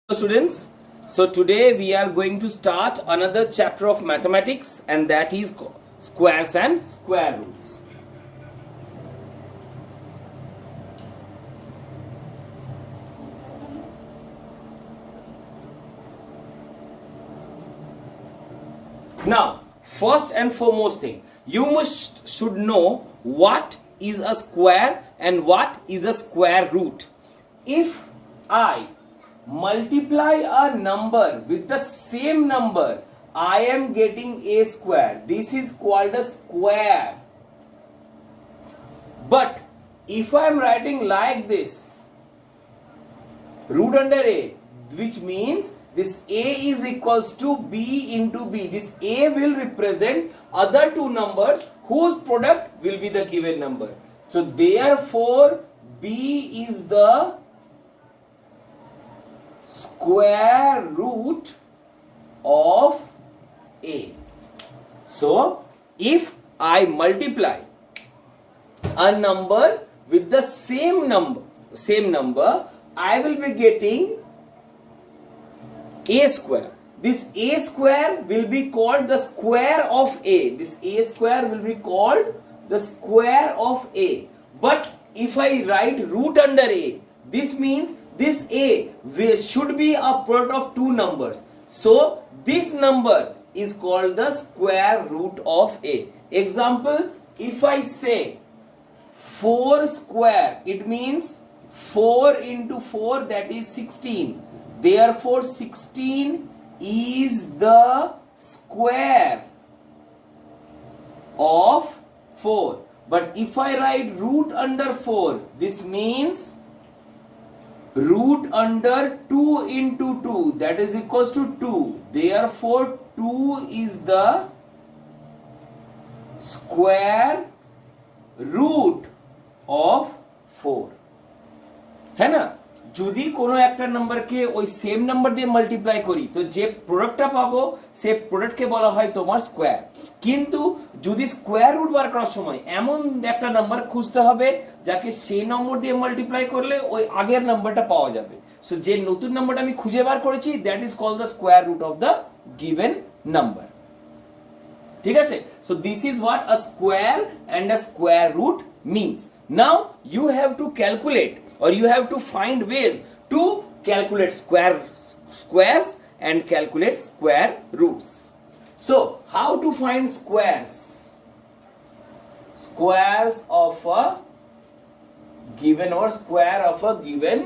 Hello students, so today we are going to start another chapter of mathematics, and that is squares and square roots. Now, first and foremost thing, you should know what is a square and what is a square root. If I multiply a number with the same number, I am getting a square. This is called a square. But if I am writing like this, root under a, which means this a is equals to b into b. This a will represent other two numbers whose product will be the given number. So therefore b is the square root of a. So if I multiply a number with the same number, I will be getting a square. This a square will be called the square of a. This a square will be called the square of a. But if I write root under a, this means this a should be a product of two numbers. So this number is called the square root of a. Example, if I say 4 square, it means 4 into 4, that is 16. Therefore 16 is the square of 4. But if I write root under 4, this means root under 2 into 2, that is equals to 2. Therefore 2 is the square root of 4. है ना? যদি কোনো একটা নাম্বারকে ওই same number দিয়ে multiply করি, তো যে প্রোডাক্টটা পাবো সে প্রোডাক্টকে বলা হয় তোমার স্কোয়ার। কিন্তু যদি স্কোয়ার রুট বার করার সময় এমন একটা নাম্বার খুঁজতে হবে যাকে সেই নম্বর দিয়ে মাল্টিপ্লাই করলে ওই আগের নাম্বারটা পাওয়া যাবে। সো যে নতুন নাম্বারটা আমি খুঁজে বার করেছি, that is called the square root of the given number. ঠিক আছে? So this is what a square and a square root means. Now you have to calculate, or you have to find ways to calculate squares and calculate square roots. So how to find squares of a given or square of a given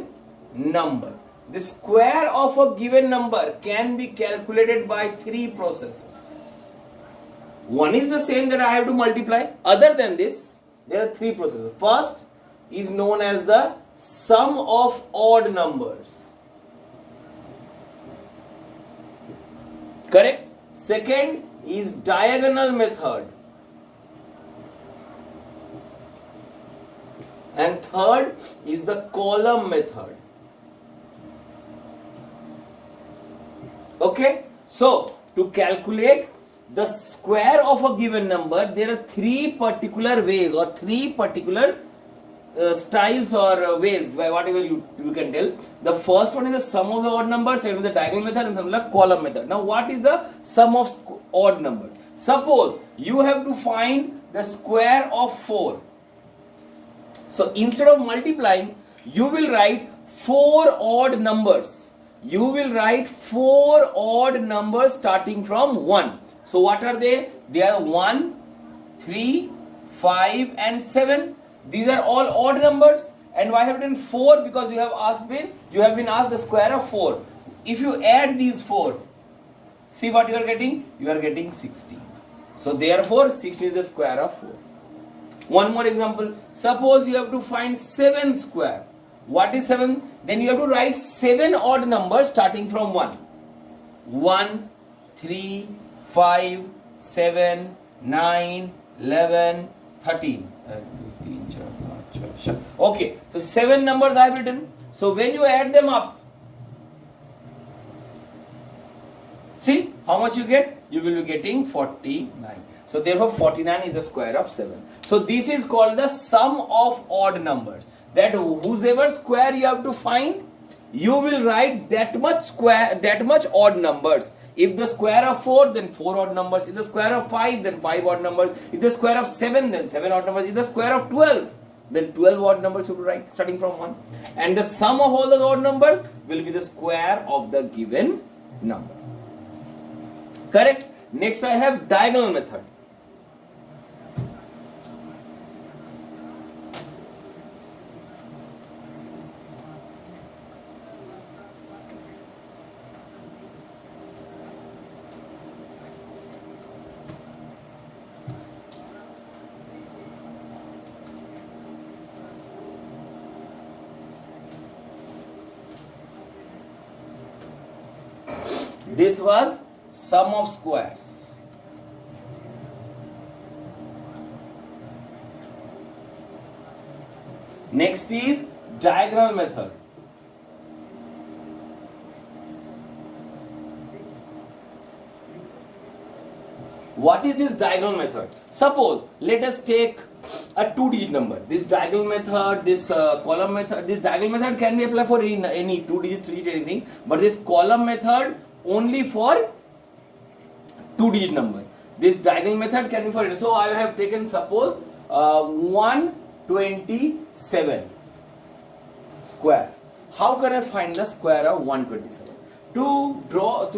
number? The square of a given number can be calculated by three processes. One is the same that I have to multiply. Other than this, there are three processes. First is known as the sum of odd numbers. Correct? Second is diagonal method. And third is the column method. Okay? So, to calculate the square of a given number, there are three particular ways or three particular styles or ways, by whatever you can tell. The first one is the sum of the odd numbers, second is the diagonal method, and third is the column method. Now what is the sum of odd numbers? Suppose you have to find the square of 4. So instead of multiplying, you will write 4 odd numbers. You will write 4 odd numbers starting from 1. So what are they? They are 1, 3, 5 and 7. These are all odd numbers. And why have I done 4? Because you have been asked the square of 4. If you add these 4, see what you are getting? You are getting 16. So therefore 16 is the square of 4. One more example. Suppose you have to find 7 square. What is 7? Then you have to write 7 odd numbers starting from 1. 1, 3, 5, 7, 9, 11, 13. Okay, so 7 numbers I have written. So when you add them up, see how much you get? You will be getting 49. So therefore 49 is the square of 7. So this is called the sum of odd numbers. that whosever square you have to find, you will write that much odd numbers. If the square of 4, then 4 odd numbers. If the square of 5, then 5 odd numbers. If the square of 7, then 7 odd numbers. If the square of 12, then 12 odd numbers you have to write starting from 1. And the sum of all those odd numbers will be the square of the given number. Correct? Next I have diagonal method. This was sum of squares. Next is diagonal method. What is this diagonal method? Suppose, let us take a 2-digit number. This diagonal method, this column method, this diagonal method can be applied for any 2-digit, 3-digit, anything. But this column method only for 2-digit number. This diagonal method can be for it. So I have taken, suppose 127 square. How can I find the square of 127? To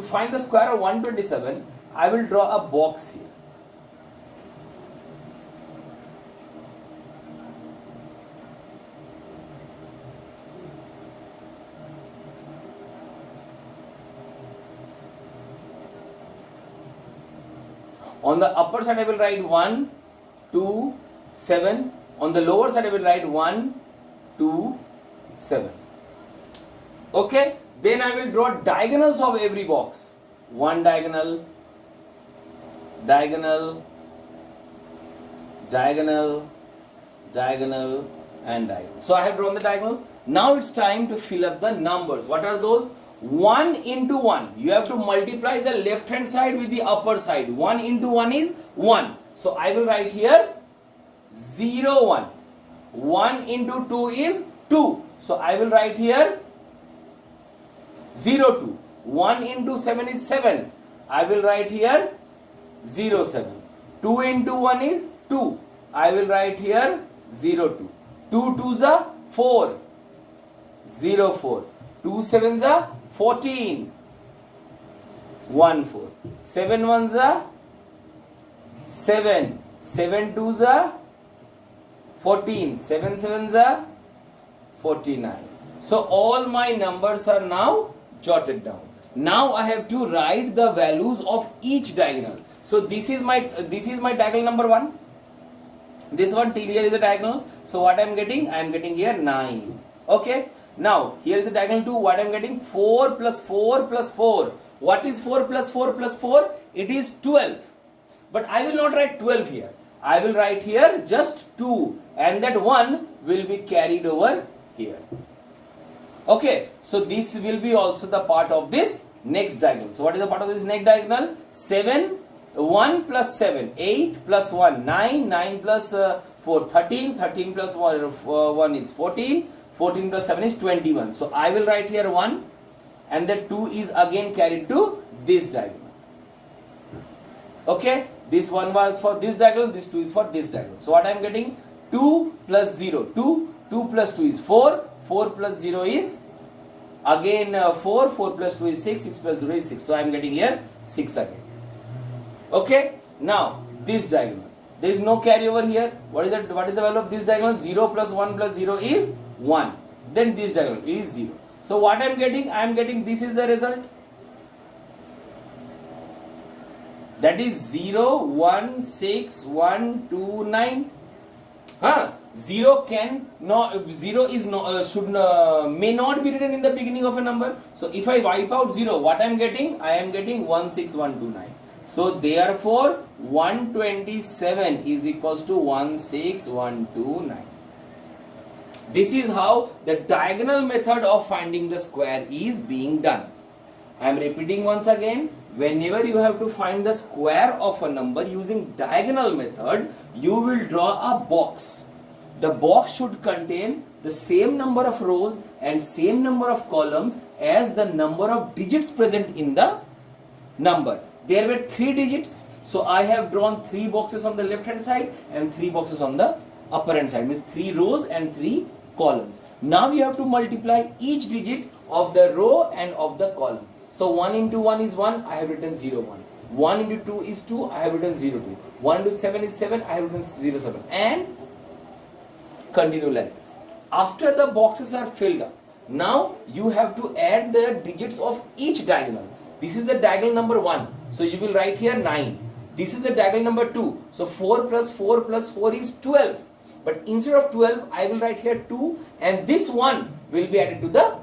find the square of 127, I will draw a box here. On the upper side I will write 1, 2, 7. On the lower side I will write 1, 2, 7. Okay. Then I will draw diagonals of every box. One diagonal, diagonal, diagonal, diagonal, and diagonal. So I have drawn the diagonal. Now it's time to fill up the numbers. What are those? 1 into 1. You have to multiply the left hand side with the upper side. 1 into 1 is 1. So I will write here 0, 1. 1 into 2 is 2. So I will write here 0, 2. 1 into 7 is 7. I will write here 0, 7. 2 into 1 is 2. I will write here 0, 2. 2 2s are 4. 0, 4. 2 7s are 14. 1, 4. 7 1s are 7. 7 2s are 14. 7 7s are 49. So all my numbers are now jotted down. Now I have to write the values of each diagonal. So this is my diagonal number 1. This one till here is a diagonal. So what I am getting? I am getting here 9. Okay. Now here is the diagonal 2. What I am getting? 4 plus 4 plus 4. What is 4 plus 4 plus 4? It is 12. But I will not write 12 here. I will write here just 2, and that 1 will be carried over here. Okay, so this will be also the part of this next diagonal. So what is the part of this next diagonal? 7, 1 plus 7, 8 plus 1, 9, 9 plus 4, 13, 13 plus 1 is 14, 14 plus 7 is 21. So I will write here 1, and the 2 is again carried to this diagonal. Okay, this one was for this diagonal, this 2 is for this diagonal. So what I am getting? 2 plus 0, 2, 2 plus 2 is 4, 4 plus 0 is again 4, 4 plus 2 is 6, 6 plus 0 is 6. So I am getting here 6 again. Okay, now this diagonal. There is no carryover here. What is the value of this diagonal? 0 plus 1 plus 0 is 1. Then this diagonal is 0. So what I am getting? I am getting, this is the result. That is 0, 1, 6, 1, 2, 9. 0 is may not be written in the beginning of a number. So if I wipe out 0, what I am getting? I am getting 1, 6, 1, 2, 9. So therefore 127 is equals to 1, 6, 1, 2, 9. This is how the diagonal method of finding the square is being done. I am repeating once again. Whenever you have to find the square of a number using diagonal method, you will draw a box. The box should contain the same number of rows and same number of columns as the number of digits present in the number. There were 3 digits, so I have drawn 3 boxes on the left hand side and 3 boxes on the upper hand side, means 3 rows and 3 columns. Now you have to multiply each digit of the row and of the column. So 1 into 1 is 1, I have written 0 1. 1 into 2 is 2, I have written 0 2. 1 into 7 is 7, I have written 0 7, and continue like this. After the boxes are filled up, now you have to add the digits of each diagonal. This is the diagonal number 1, so you will write here 9. This is the diagonal number 2, so 4 plus 4 plus 4 is 12. But instead of 12, I will write here 2, and this 1 will be added to the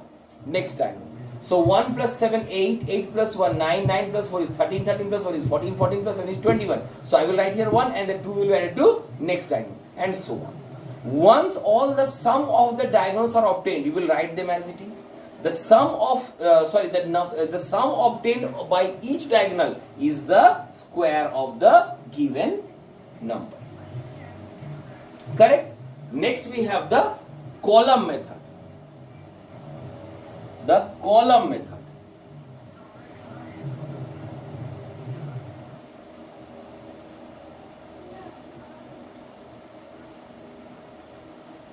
next diagonal. So 1 plus 7, 8, 8 plus 1, 9, 9 plus 4 is 13, 13 plus 4 is 14, 14 plus 7 is 21. So I will write here 1 and the 2 will be added to next diagonal, and so on. Once all the sum of the diagonals are obtained, you will write them as it is. The sum of, the sum obtained by each diagonal is the square of the given number. Correct? Next we have the column method. The column method.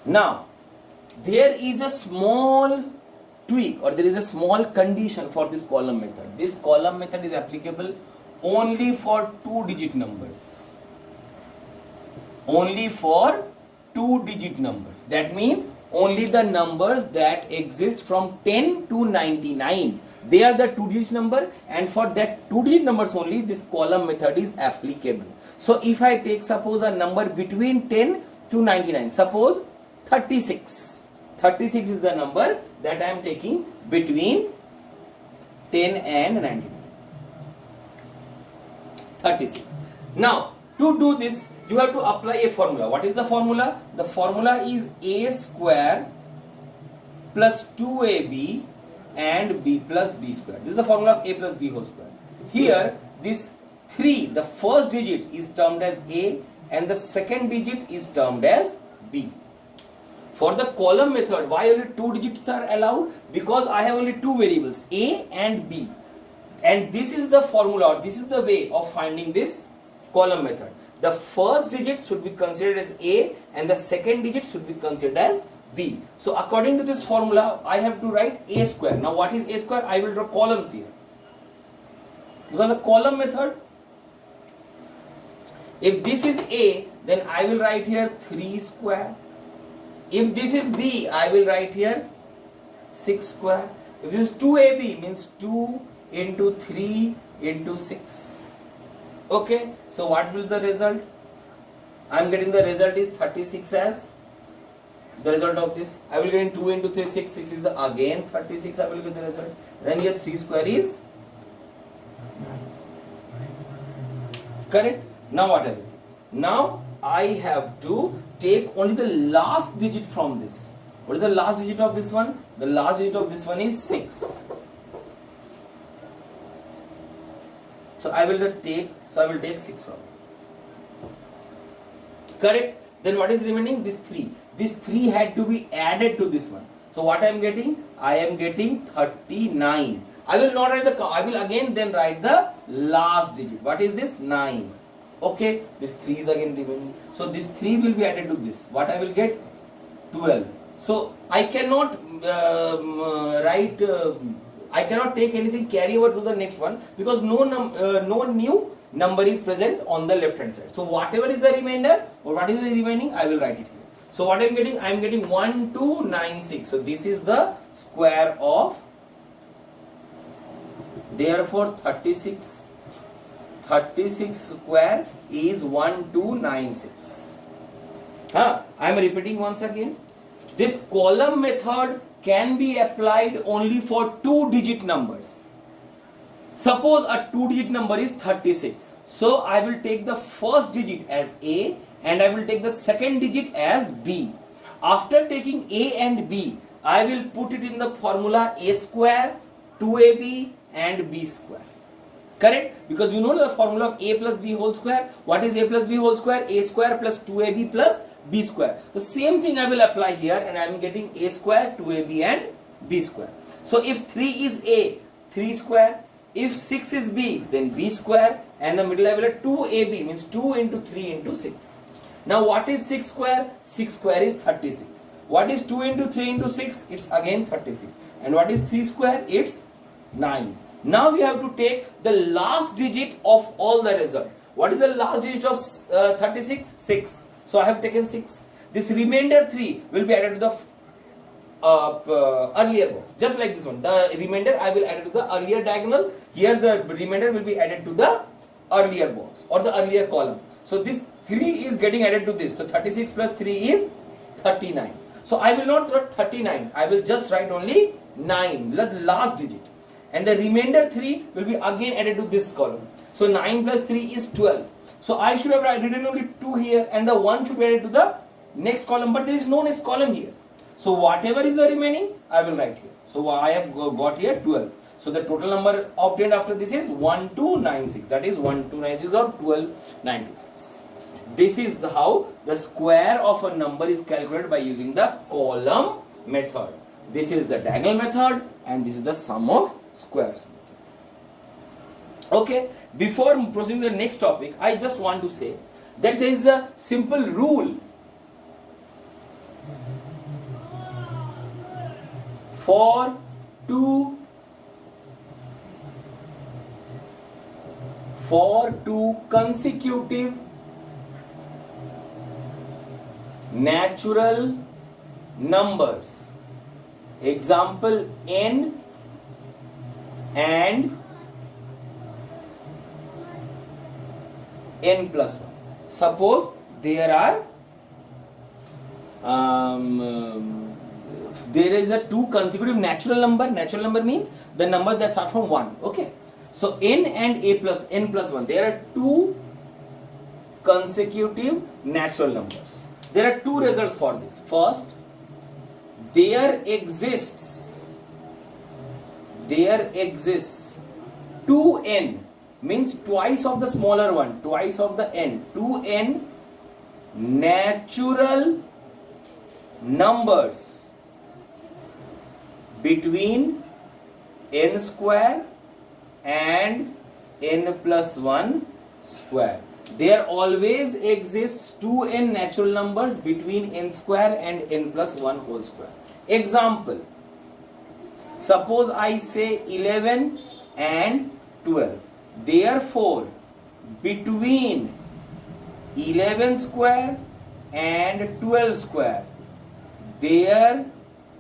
Now, there is a small tweak, or there is a small condition for this column method. This column method is applicable only for 2-digit numbers. Only for 2-digit numbers. That means only the numbers that exist from 10 to 99. They are the 2-digit number, and for that 2-digit numbers only this column method is applicable. So if I take suppose a number between 10 to 99, suppose 36. 36 is the number that I am taking between 10 and 99. 36. Now, to do this, you have to apply a formula. What is the formula? The formula is a square plus 2ab and b plus b square. This is the formula of a plus b whole square. Here, this 3, the first digit is termed as a and the second digit is termed as b. For the column method, why only 2 digits are allowed? Because I have only 2 variables, a and b. And this is the formula, or this is the way of finding this column method. The first digit should be considered as a and the second digit should be considered as b. So according to this formula, I have to write a square. Now what is a square? I will draw columns here. Because the column method, if this is a, then I will write here 3 square. If this is b, I will write here 6 square. If this is 2ab, means 2 into 3 into 6. Okay, so what will the result? I am getting the result is 36 as the result of this. I will get 2 into 3, 6, 6 is the again 36, I will get the result. Then here 3 square is 9. Correct? Now what I will do? Now I have to take only the last digit from this. What is the last digit of this one? The last digit of this one is 6. So I will take 6 from it. Correct? Then what is remaining? This 3. This 3 had to be added to this one. So what I am getting? I am getting 39. I will not write I will again then write the last digit. What is this? 9. Okay, this 3 is again remaining. So this 3 will be added to this. What I will get? 12. So I cannot I cannot take anything carry over to the next one because no new number is present on the left hand side. So whatever is the remainder or what is the remaining, I will write it here. So what I am getting? I am getting 1296. So this is the square of, therefore 36 square is 1296. I am repeating once again. This column method can be applied only for 2-digit numbers. Suppose a 2-digit number is 36. So I will take the first digit as A and I will take the second digit as B. After taking A and B, I will put it in the formula A square, 2AB and B square. Correct? Because you know the formula of A plus B whole square. What is A plus B whole square? A square plus 2AB plus b square. The same thing I will apply here, and I am getting a square, 2ab and b square. So if 3 is a, 3 square. If 6 is b, then b square, and the middle I will have 2ab, means 2 into 3 into 6. Now what is 6 square? 6 square is 36. What is 2 into 3 into 6? It's again 36. And what is 3 square? It's 9. Now we have to take the last digit of all the result. What is the last digit of 36? 6. So I have taken 6. This remainder 3 will be added to the earlier box, just like this one. The remainder I will add it to the earlier diagonal. Here the remainder will be added to the earlier box or the earlier column. So this 3 is getting added to this. So 36 plus 3 is 39. So I will not write 39. I will just write only 9, the last digit. And the remainder 3 will be again added to this column. So 9 plus 3 is 12. So I should have written only 2 here, and the 1 should be added to the next column, but there is no next column here. So whatever is the remaining, I will write here. So I have got here 12. So the total number obtained after this is 1296. That is 1296 or 1296. This is how the square of a number is calculated by using the column method. This is the diagonal method, and this is the sum of squares. Okay, before proceeding to the next topic, I just want to say that there is a simple rule for two consecutive natural numbers. Example, n and n plus 1. Suppose there are there is a two consecutive natural number. Natural number means the numbers that start from 1. Okay. So n and n plus 1. There are two consecutive natural numbers. There are two results for this. First, there exists 2n, means twice of the smaller one, twice of the n, 2n natural numbers between n square and n plus 1 square. There always exists 2n natural numbers between n square and n plus 1 whole square. Example, suppose I say 11 and 12. Therefore, between 11 square and 12 square, there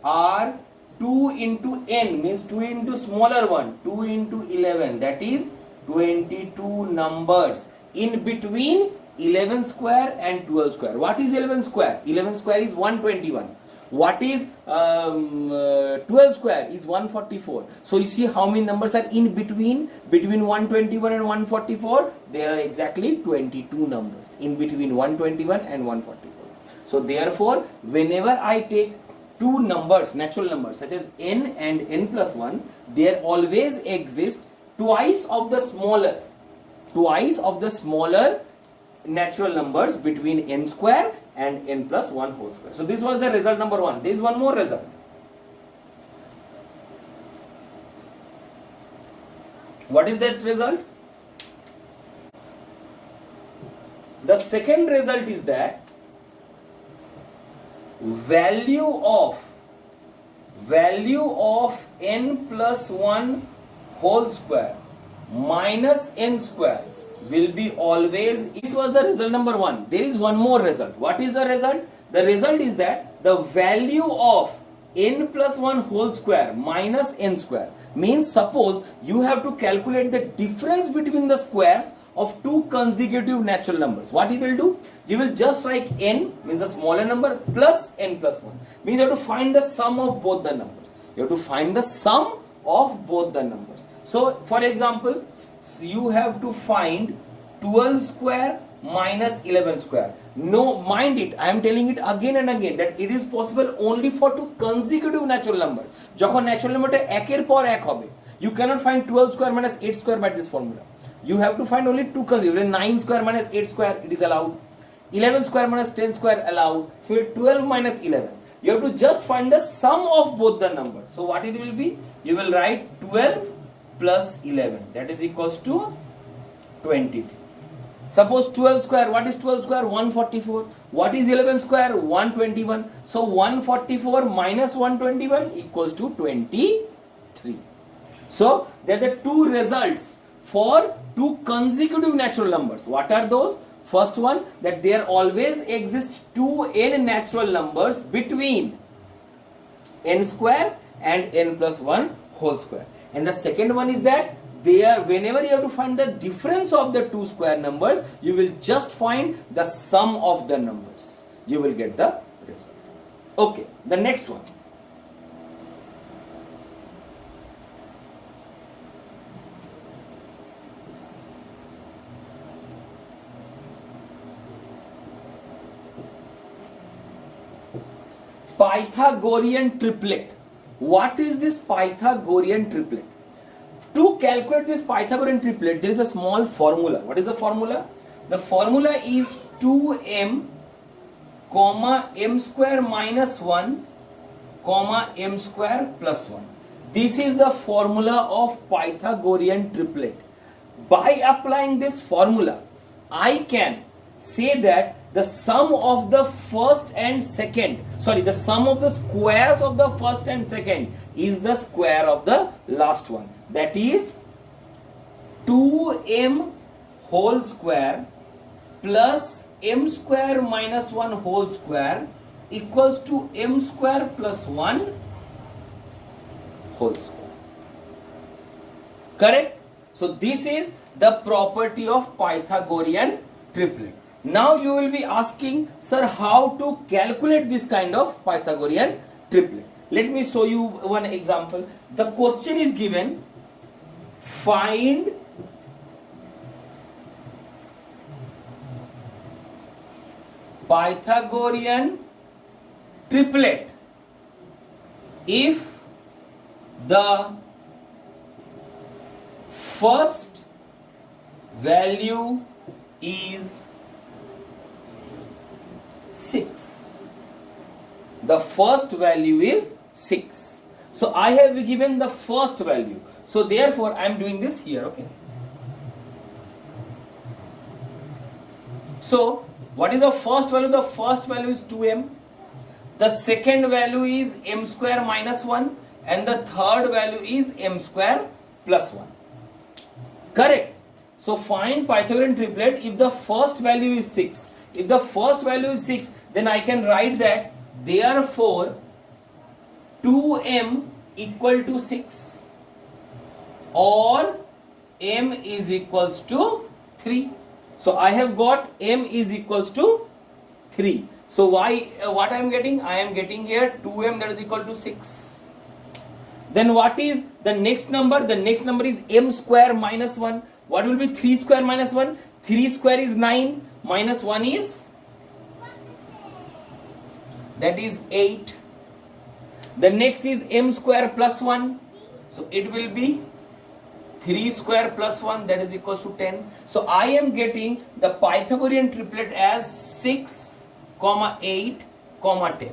are 2 into n, means 2 into smaller one, 2 into 11, that is 22 numbers in between 11 square and 12 square. What is 11 square? 11 square is 121. What is 12 square? Is 144. So you see how many numbers are in between 121 and 144? There are exactly 22 numbers in between 121 and 144. So therefore, whenever I take two numbers, natural numbers such as n and n plus 1, there always exists twice of the smaller natural numbers between n square and n plus 1 whole square. So this was the result number 1. There is one more result. What is that result? The second result is that value of n plus 1 whole square minus n square will be always. This was the result number 1. There is one more result. What is the result? The result is that the value of n plus 1 whole square minus n square means, suppose you have to calculate the difference between the squares of two consecutive natural numbers. What you will do? You will just write n, means the smaller number, plus n plus 1. Means you have to find the sum of both the numbers. You have to find the sum of both the numbers. So for example, you have to find 12 square minus 11 square. No, mind it, I am telling it again and again that it is possible only for two consecutive natural numbers. যখন natural number একের পর এক হবে, you cannot find 12 square minus 8 square by this formula. You have to find only two consecutive. 9 square minus 8 square, it is allowed. 11 square minus 10 square allowed. So 12 minus 11. You have to just find the sum of both the numbers. So what it will be? You will write 12 plus 11. That is equals to 23. Suppose 12 square. What is 12 square? 144. What is 11 square? 121. So 144 minus 121 equals to 23. So there are the two results for two consecutive natural numbers. What are those? First one, that there always exist two n natural numbers between n square and n plus 1 whole square. And the second one is that there, whenever you have to find the difference of the two square numbers, you will just find the sum of the numbers. You will get the result. Okay, the next one. Pythagorean triplet. What is this Pythagorean triplet? To calculate this Pythagorean triplet, there is a small formula. What is the formula? The formula is 2m comma m square minus 1 comma m square plus 1. This is the formula of Pythagorean triplet. By applying this formula, I can say that the sum of the first and second, the sum of the squares of the first and second is the square of the last one. That is 2m whole square plus m square minus 1 whole square equals to m square plus 1 whole square. Correct? So this is the property of Pythagorean triplet. Now you will be asking, sir, how to calculate this kind of Pythagorean triplet. Let me show you one example. The question is given, find Pythagorean triplet if the first value is 6. The first value is 6. So I have given the first value. So therefore I am doing this here. Okay. So what is the first value? The first value is 2m. The second value is m square minus 1. And the third value is m square plus 1. Correct. So find Pythagorean triplet if the first value is 6. If the first value is 6, then I can write that therefore 2m equal to 6 or m is equals to 3. So I have got m is equals to 3. So what I am getting? I am getting here 2m, that is equal to 6. Then what is the next number? The next number is m square minus 1. What will be 3 square minus 1? 3 square is 9 minus 1 is, that is 8. The next is m square plus 1. So it will be 3 square plus 1, that is equals to 10. So I am getting the Pythagorean triplet as 6, 8, 10.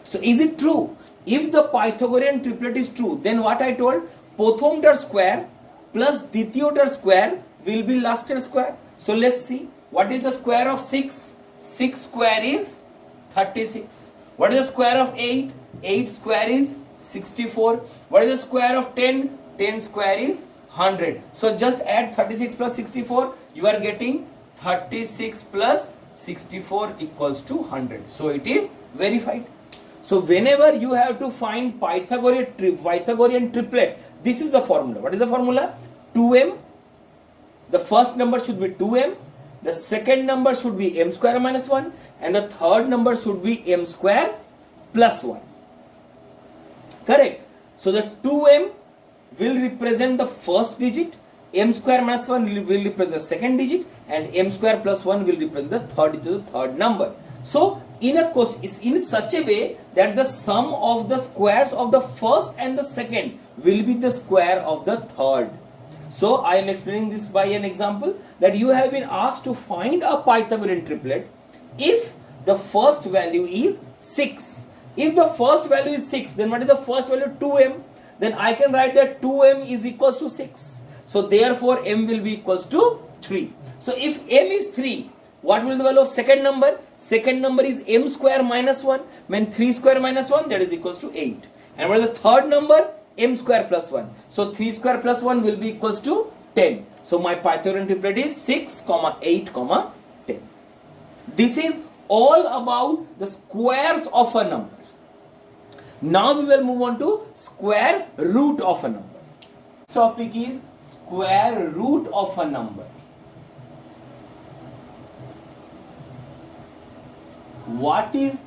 So is it true? If the Pythagorean triplet is true, then what I told, prothomtar square plus dityotar square will be lastter square. So let's see, what is the square of 6? 6 square is 36. What is the square of 8? 8 square is 64. What is the square of 10? 10 square is 100. So just add 36 plus 64. You are getting 36 plus 64 equals to 100. So it is verified. So whenever you have to find Pythagorean triplet, this is the formula. What is the formula? 2m. The first number should be 2m. The second number should be m square minus 1. And the third number should be m square plus 1. Correct. So the 2m will represent the first digit, m square minus 1 will represent the second digit, and m square plus 1 will represent the third digit, the third number. So in such a way that the sum of the squares of the first and the second will be the square of the third. So I am explaining this by an example that you have been asked to find a Pythagorean triplet if the first value is 6. If the first value is 6, then what is the first value? 2m. Then I can write that 2m is equals to 6. So therefore m will be equals to 3. So if m is 3, what will be the value of second number? Second number is m square minus 1. When 3 square minus 1, that is equals to 8. And what is the third number? M square plus 1. So 3 square plus 1 will be equals to 10. So my Pythagorean triplet is 6, 8, 10. This is all about the squares of a number. Now we will move on to square root of a number. This topic is square root of a number. What is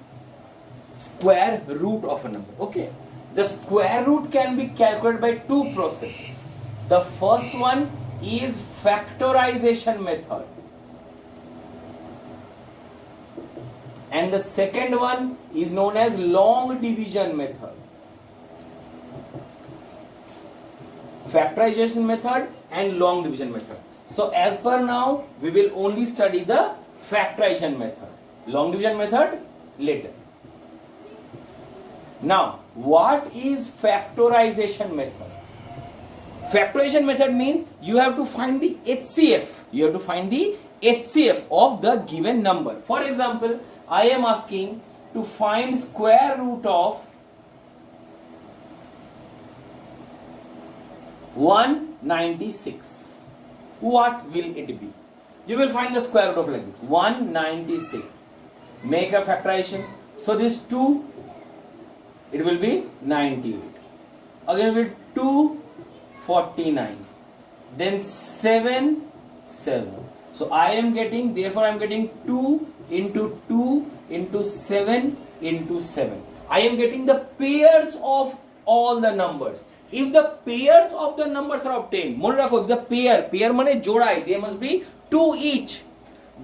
square root of a number? Okay. The square root can be calculated by two processes. The first one is factorization method. And the second one is known as long division method. Factorization method and long division method. So as per now, we will only study the factorization method. Long division method later. Now, what is factorization method? Factorization method means you have to find the HCF. You have to find the HCF of the given number. For example, I am asking to find square root of 196. What will it be? You will find the square root of like this, 196. Make a factorization. So this 2, it will be 98. Again it will be 249. Then 7, 7. So I am getting, therefore I am getting 2 into 2 into 7 into 7. I am getting the pairs of all the numbers. If the pairs of the numbers are obtained, mone rakho, if the pair mane jodai, they must be 2 each.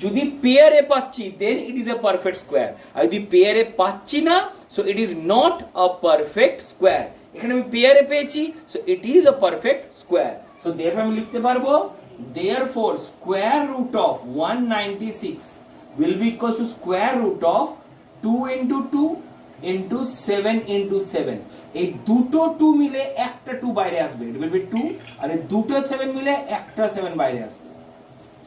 যদি পেয়ারে পাচ্ছি then it is a perfect square. আর যদি পেয়ারে পাচ্ছি না, so it is not a perfect square. এখানে আমি পেয়ারে পেয়েছি, so it is a perfect square. So therefore আমি লিখতে পারবো therefore square root of 196 will be equals to square root of 2 into 2 into 7 into 7. এই দুটো 2 মিলে একটা 2 বাইরে আসবে, it will be 2, আর এই দুটো 7 মিলে একটা 7 বাইরে আসবে.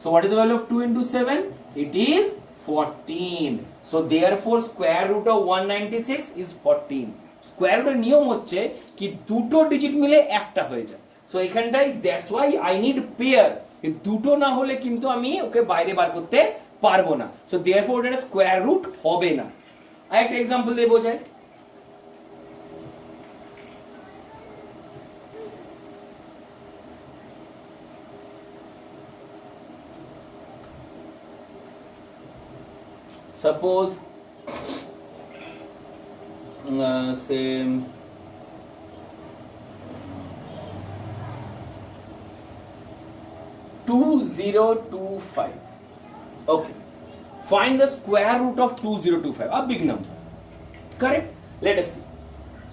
So what is the value of 2 into 7? It is 14. So therefore square root of 196 is 14. Square root এর নিয়ম হচ্ছে কি দুটো ডিজিট মিলে একটা হয়ে যায়. So এখানটাই that's why I need pair. এই দুটো না হলে কিন্তু আমি ওকে বাইরে বার করতে পারবো না. So therefore এটা স্কয়ার রুট হবে না. আরেকটা एग्जांपल দিয়ে বোঝাই. Suppose say 2025. Okay, find the square root of 2025, a big number, correct? Let us see.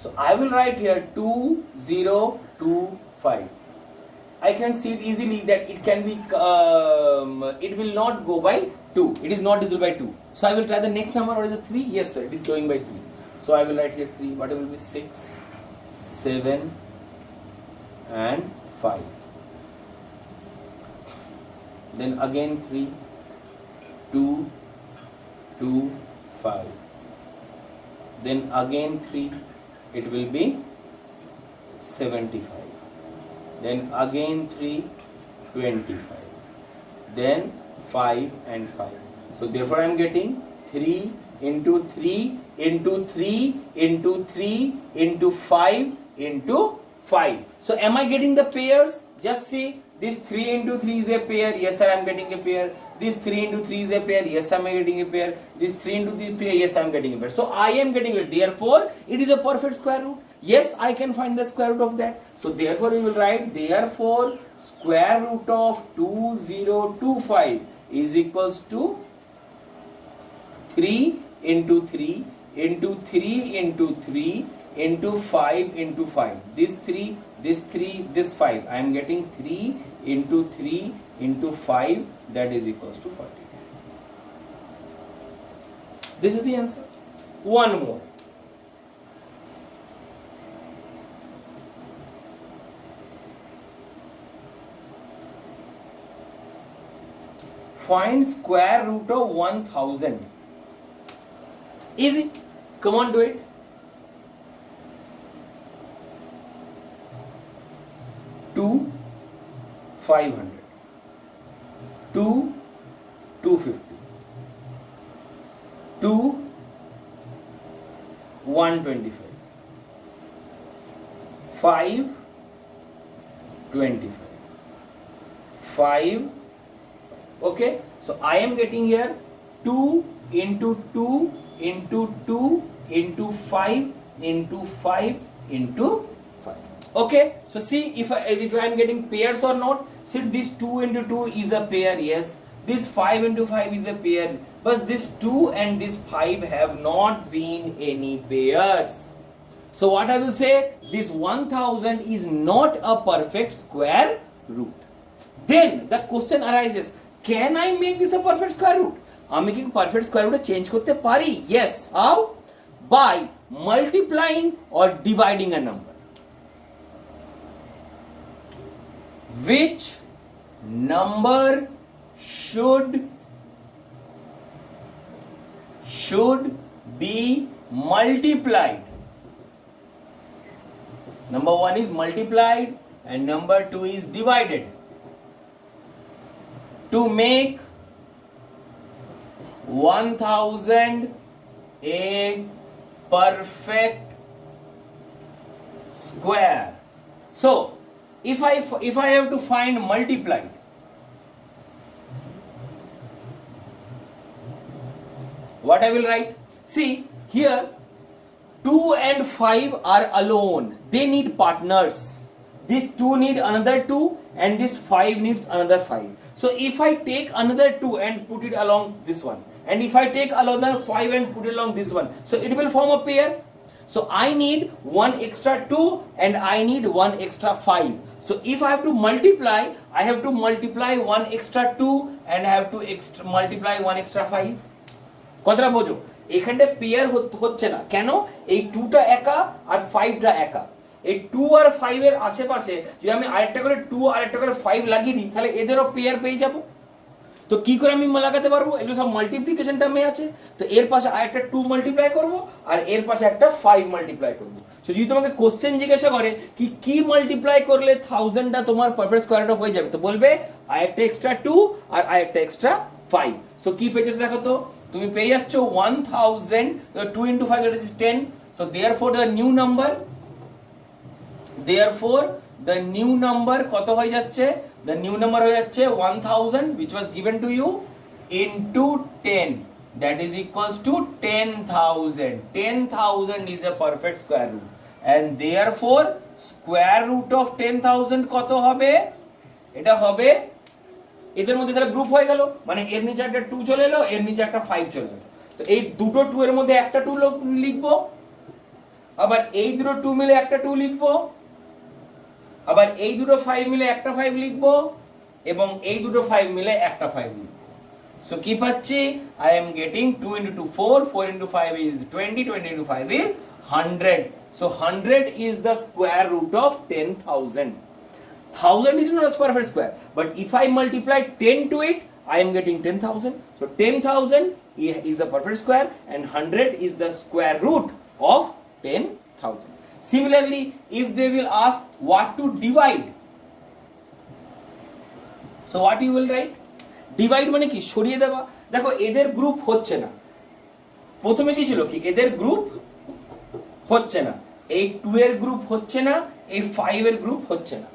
So I will write here 2025. I can see it easily that it can be it will not go by 2. It is not divisible by 2. So I will try the next number. What is the 3? Yes sir, it is going by 3. So I will write here 3. What will be 6, 7 and 5. Then again 3, 2, 2, 5. Then again 3. It will be 75. Then again 3, 25. Then 5 and 5. So therefore I am getting 3 into 3 into 3 into 3 into 5 into 5. So am I getting the pairs? Just see, this 3 into 3 is a pair. Yes sir, I am getting a pair. This 3 into 3 is a pair. Yes, I am getting a pair. This 3 into 3 pair. Yes, I am getting a pair. So I am getting it. Therefore, it is a perfect square root. Yes, I can find the square root of that. So therefore, we will write therefore square root of 2025 is equals to 3 into 3 into 3 into 3 into 5 into 5. This 3 this 3, this 5. I am getting 3 into 3 into 5, that is equals to 40. This is the answer. One more. Find square root of 1000. Easy. Come on, do it. 2, 500. 2, 250. 2, 125. 5, 25. 5. Okay, so I am getting here 2 into 2 into 2 into 5 into 5 into 5. Okay, so see if I am getting pairs or not. See, this 2 into 2 is a pair, yes. This 5 into 5 is a pair, but this 2 and this 5 have not been any pairs. So what I will say, this 1000 is not a perfect square root. Then the question arises, can I make this a perfect square root? আমি কি perfect square root change করতে পারি? Yes. How? By multiplying or dividing a number. Which number should be multiplied? Number 1 is multiplied and number 2 is divided to make 1000 a perfect square. So if I have to find multiplied, what I will write? See here, 2 and 5 are alone. They need partners. This 2 need another 2 and this 5 needs another 5. So if I take another 2 and put it along this one, and if I take another 5 and put it along this one, so it will form a pair. So I need one extra 2 and I need one extra 5. So if I have to multiply, I have to multiply one extra 2 and I have to multiply one extra 5. কথাটা বোঝো, এখানে pair হচ্ছে না কেন? এই 2টা একা আর 5টা একা। এই 2 আর 5 এর আশেপাশে যদি আমি আরেকটা করে 2 আর একটা করে 5 লাগিয়ে দিই, তাহলে এদেরও পেয়ার পেয়ে যাব। তো কি করে আমি লাগাতে পারবো? এগুলো সব মাল্টিপ্লিকেশন টার্মে আছে। তো এর পাশে আরেকটা 2 মাল্টিপ্লাই করব আর এর পাশে একটা 5 মাল্টিপ্লাই করব। সো যদি তোমাকে কোশ্চেন জিজ্ঞাসা করে কি মাল্টিপ্লাই করলে 1000টা তোমার পারফেক্ট স্কয়ার রুট হয়ে যাবে, তো বলবে আরেকটা এক্সট্রা 2 আর আরেকটা এক্সট্রা 5। সো কি পেয়েছো দেখো তো, তুমি পেয়ে যাচ্ছ 1000, 2 into 5 that is 10. So therefore the new number কত হয়ে যাচ্ছে? The new number হয়ে যাচ্ছে 1000 which was given to you into 10, that is equals to 10,000. 10,000 is a perfect square root and therefore square root of 10,000 কত হবে? এটা হবে, এদের মধ্যে তাহলে গ্রুপ হয়ে গেল, মানে এর নিচে একটা 2 চলে এলো, এর নিচে একটা 5 চলে এলো। তো এই দুটো 2 এর মধ্যে একটা 2 লিখবো, আবার এই দুটো 2 মিলে একটা 2 লিখবো, আবার এই দুটো 5 মিলে একটা 5 লিখবো, এবং এই দুটো 5 মিলে একটা 5 লিখবো। সো কি পাচ্ছি? I am getting 2 into 2 4, 4 into 5 is 20, 20 into 5 is 100. So 100 is the square root of 10,000. 1000 is not a perfect square, but if I multiply 10 to it, I am getting 10,000. So 10,000 is a perfect square and 100 is the square root of 10,000. Similarly, if they will ask what to divide, so what you will write? Divide মানে কি? সরিয়ে দেওয়া। দেখো এদের group হচ্ছে না, প্রথমে কি ছিল কি এদের গ্রুপ হচ্ছে না, এই 2 এর গ্রুপ হচ্ছে না, এই 5 এর গ্রুপ হচ্ছে না,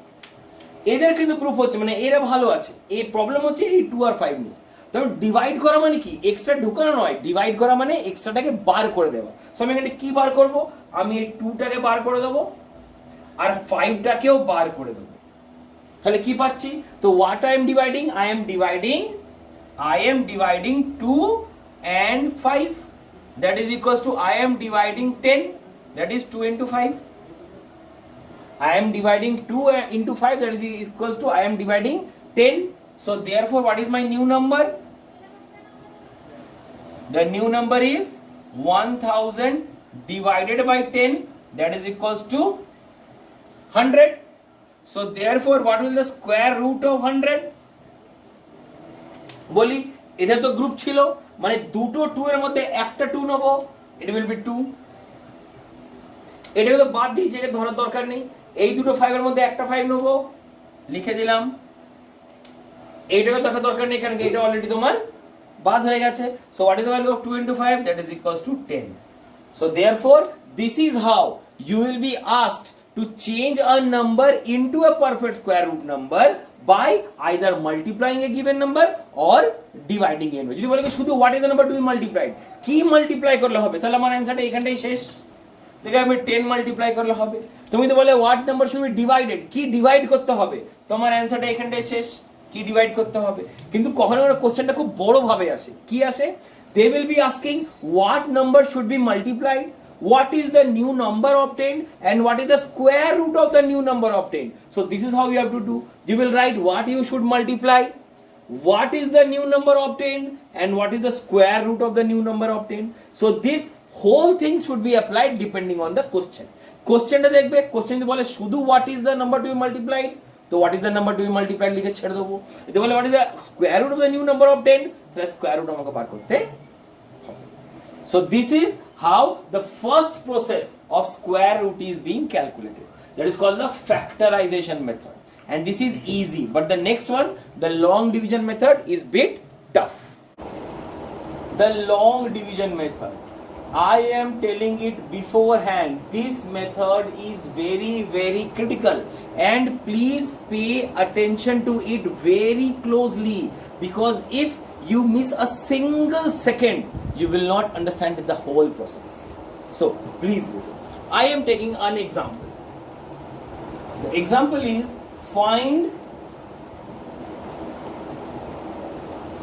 এদের কিন্তু গ্রুপ হচ্ছে, মানে এরা ভালো আছে। এই প্রবলেম হচ্ছে এই 2 আর 5 নিয়ে। তখন ডিভাইড করা মানে কি? এক্সট্রা ঢুকানো নয়, ডিভাইড করা মানে এক্সট্রাটাকে বার করে দেওয়া। সো আমি এখানে কি বার করব? আমি এই 2টাকে বার করে দেবো আর 5টাকেও বার করে দেবো। তাহলে কি পাচ্ছি? তো what I am dividing? I am dividing 2 and 5, that is equals to I am dividing 10, that is 2 into 5. I am dividing 2 into 5, that is equals to I am dividing 10. So therefore what is my new number? The new number is 1000 divided by 10, that is equals to 100. So therefore what will the square root of 100? বলি এদের তো group ছিল, মানে দুটো 2 এর মধ্যে একটা 2 নেব, it will be 2. এটাকে তো বাদ দিয়েছে, একে ধরার দরকার নেই। এই দুটো 5 এর মধ্যে একটা 5 নেব, লিখে দিলাম। এইটাকে দেখার দরকার নেই, কারণ এটা অলরেডি তোমার বাদ হয়ে গেছে। So what is the value of 2 into 5? That is equals to 10. So therefore this is how you will be asked to change a number into a perfect square root number by either multiplying a given number or dividing it. যদি বলে শুধু what is the number to be multiplied, কি multiply করলে হবে, তাহলে আমার অ্যানসারটা এখানটাই শেষ। দেখে আমি 10 মাল্টিপ্লাই করলে হবে। তুমি তো বলে what number should be divided, কি ডিভাইড করতে হবে, তোমার অ্যানসারটা এখানটাই শেষ, কি ডিভাইড করতে হবে। কিন্তু কখনো কখনো কোশ্চেনটা খুব বড় ভাবে আসে, কি আসে, they will be asking what number should be multiplied, what is the new number obtained, and what is the square root of the new number obtained. So this is how you have to do. You will write what you should multiply, what is the new number obtained, and what is the square root of the new number obtained. So this whole thing should be applied depending on the question. কোশ্চেনটা দেখবে, question বলে শুধু what is the number to be multiplied, তো what is the number to be multiplied লিখে ছেড়ে দেবো। যদি বলে what is the square root of the new number obtained, তাহলে square root আমাকে বার করতে হবে। So this is how the first process of square root is being calculated. That is called the factorization method. And this is easy, but the next one, the long division method, is bit tough. The long division method, I am telling it beforehand, this method is very very critical, and please pay attention to it very closely, because if you miss a single second, you will not understand the whole process. So please listen. I am taking an example. The example is find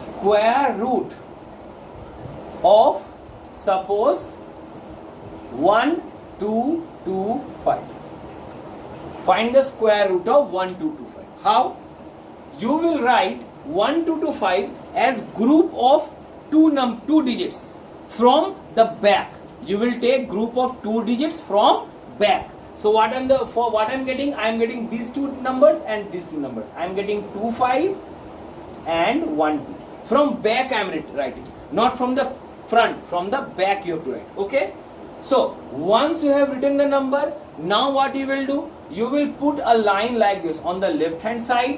square root of, suppose, 1225. Find the square root of 1225. How? You will write 1225 as group of two digits from the back. You will take group of 2 digits from back. So what I'm getting, I am getting these 2 numbers and these 2 numbers. I am getting 25 and 12. From back I am writing, not from the front, from the back you have to write. Okay? So once you have written the number, now what you will do, you will put a line like this on the left hand side,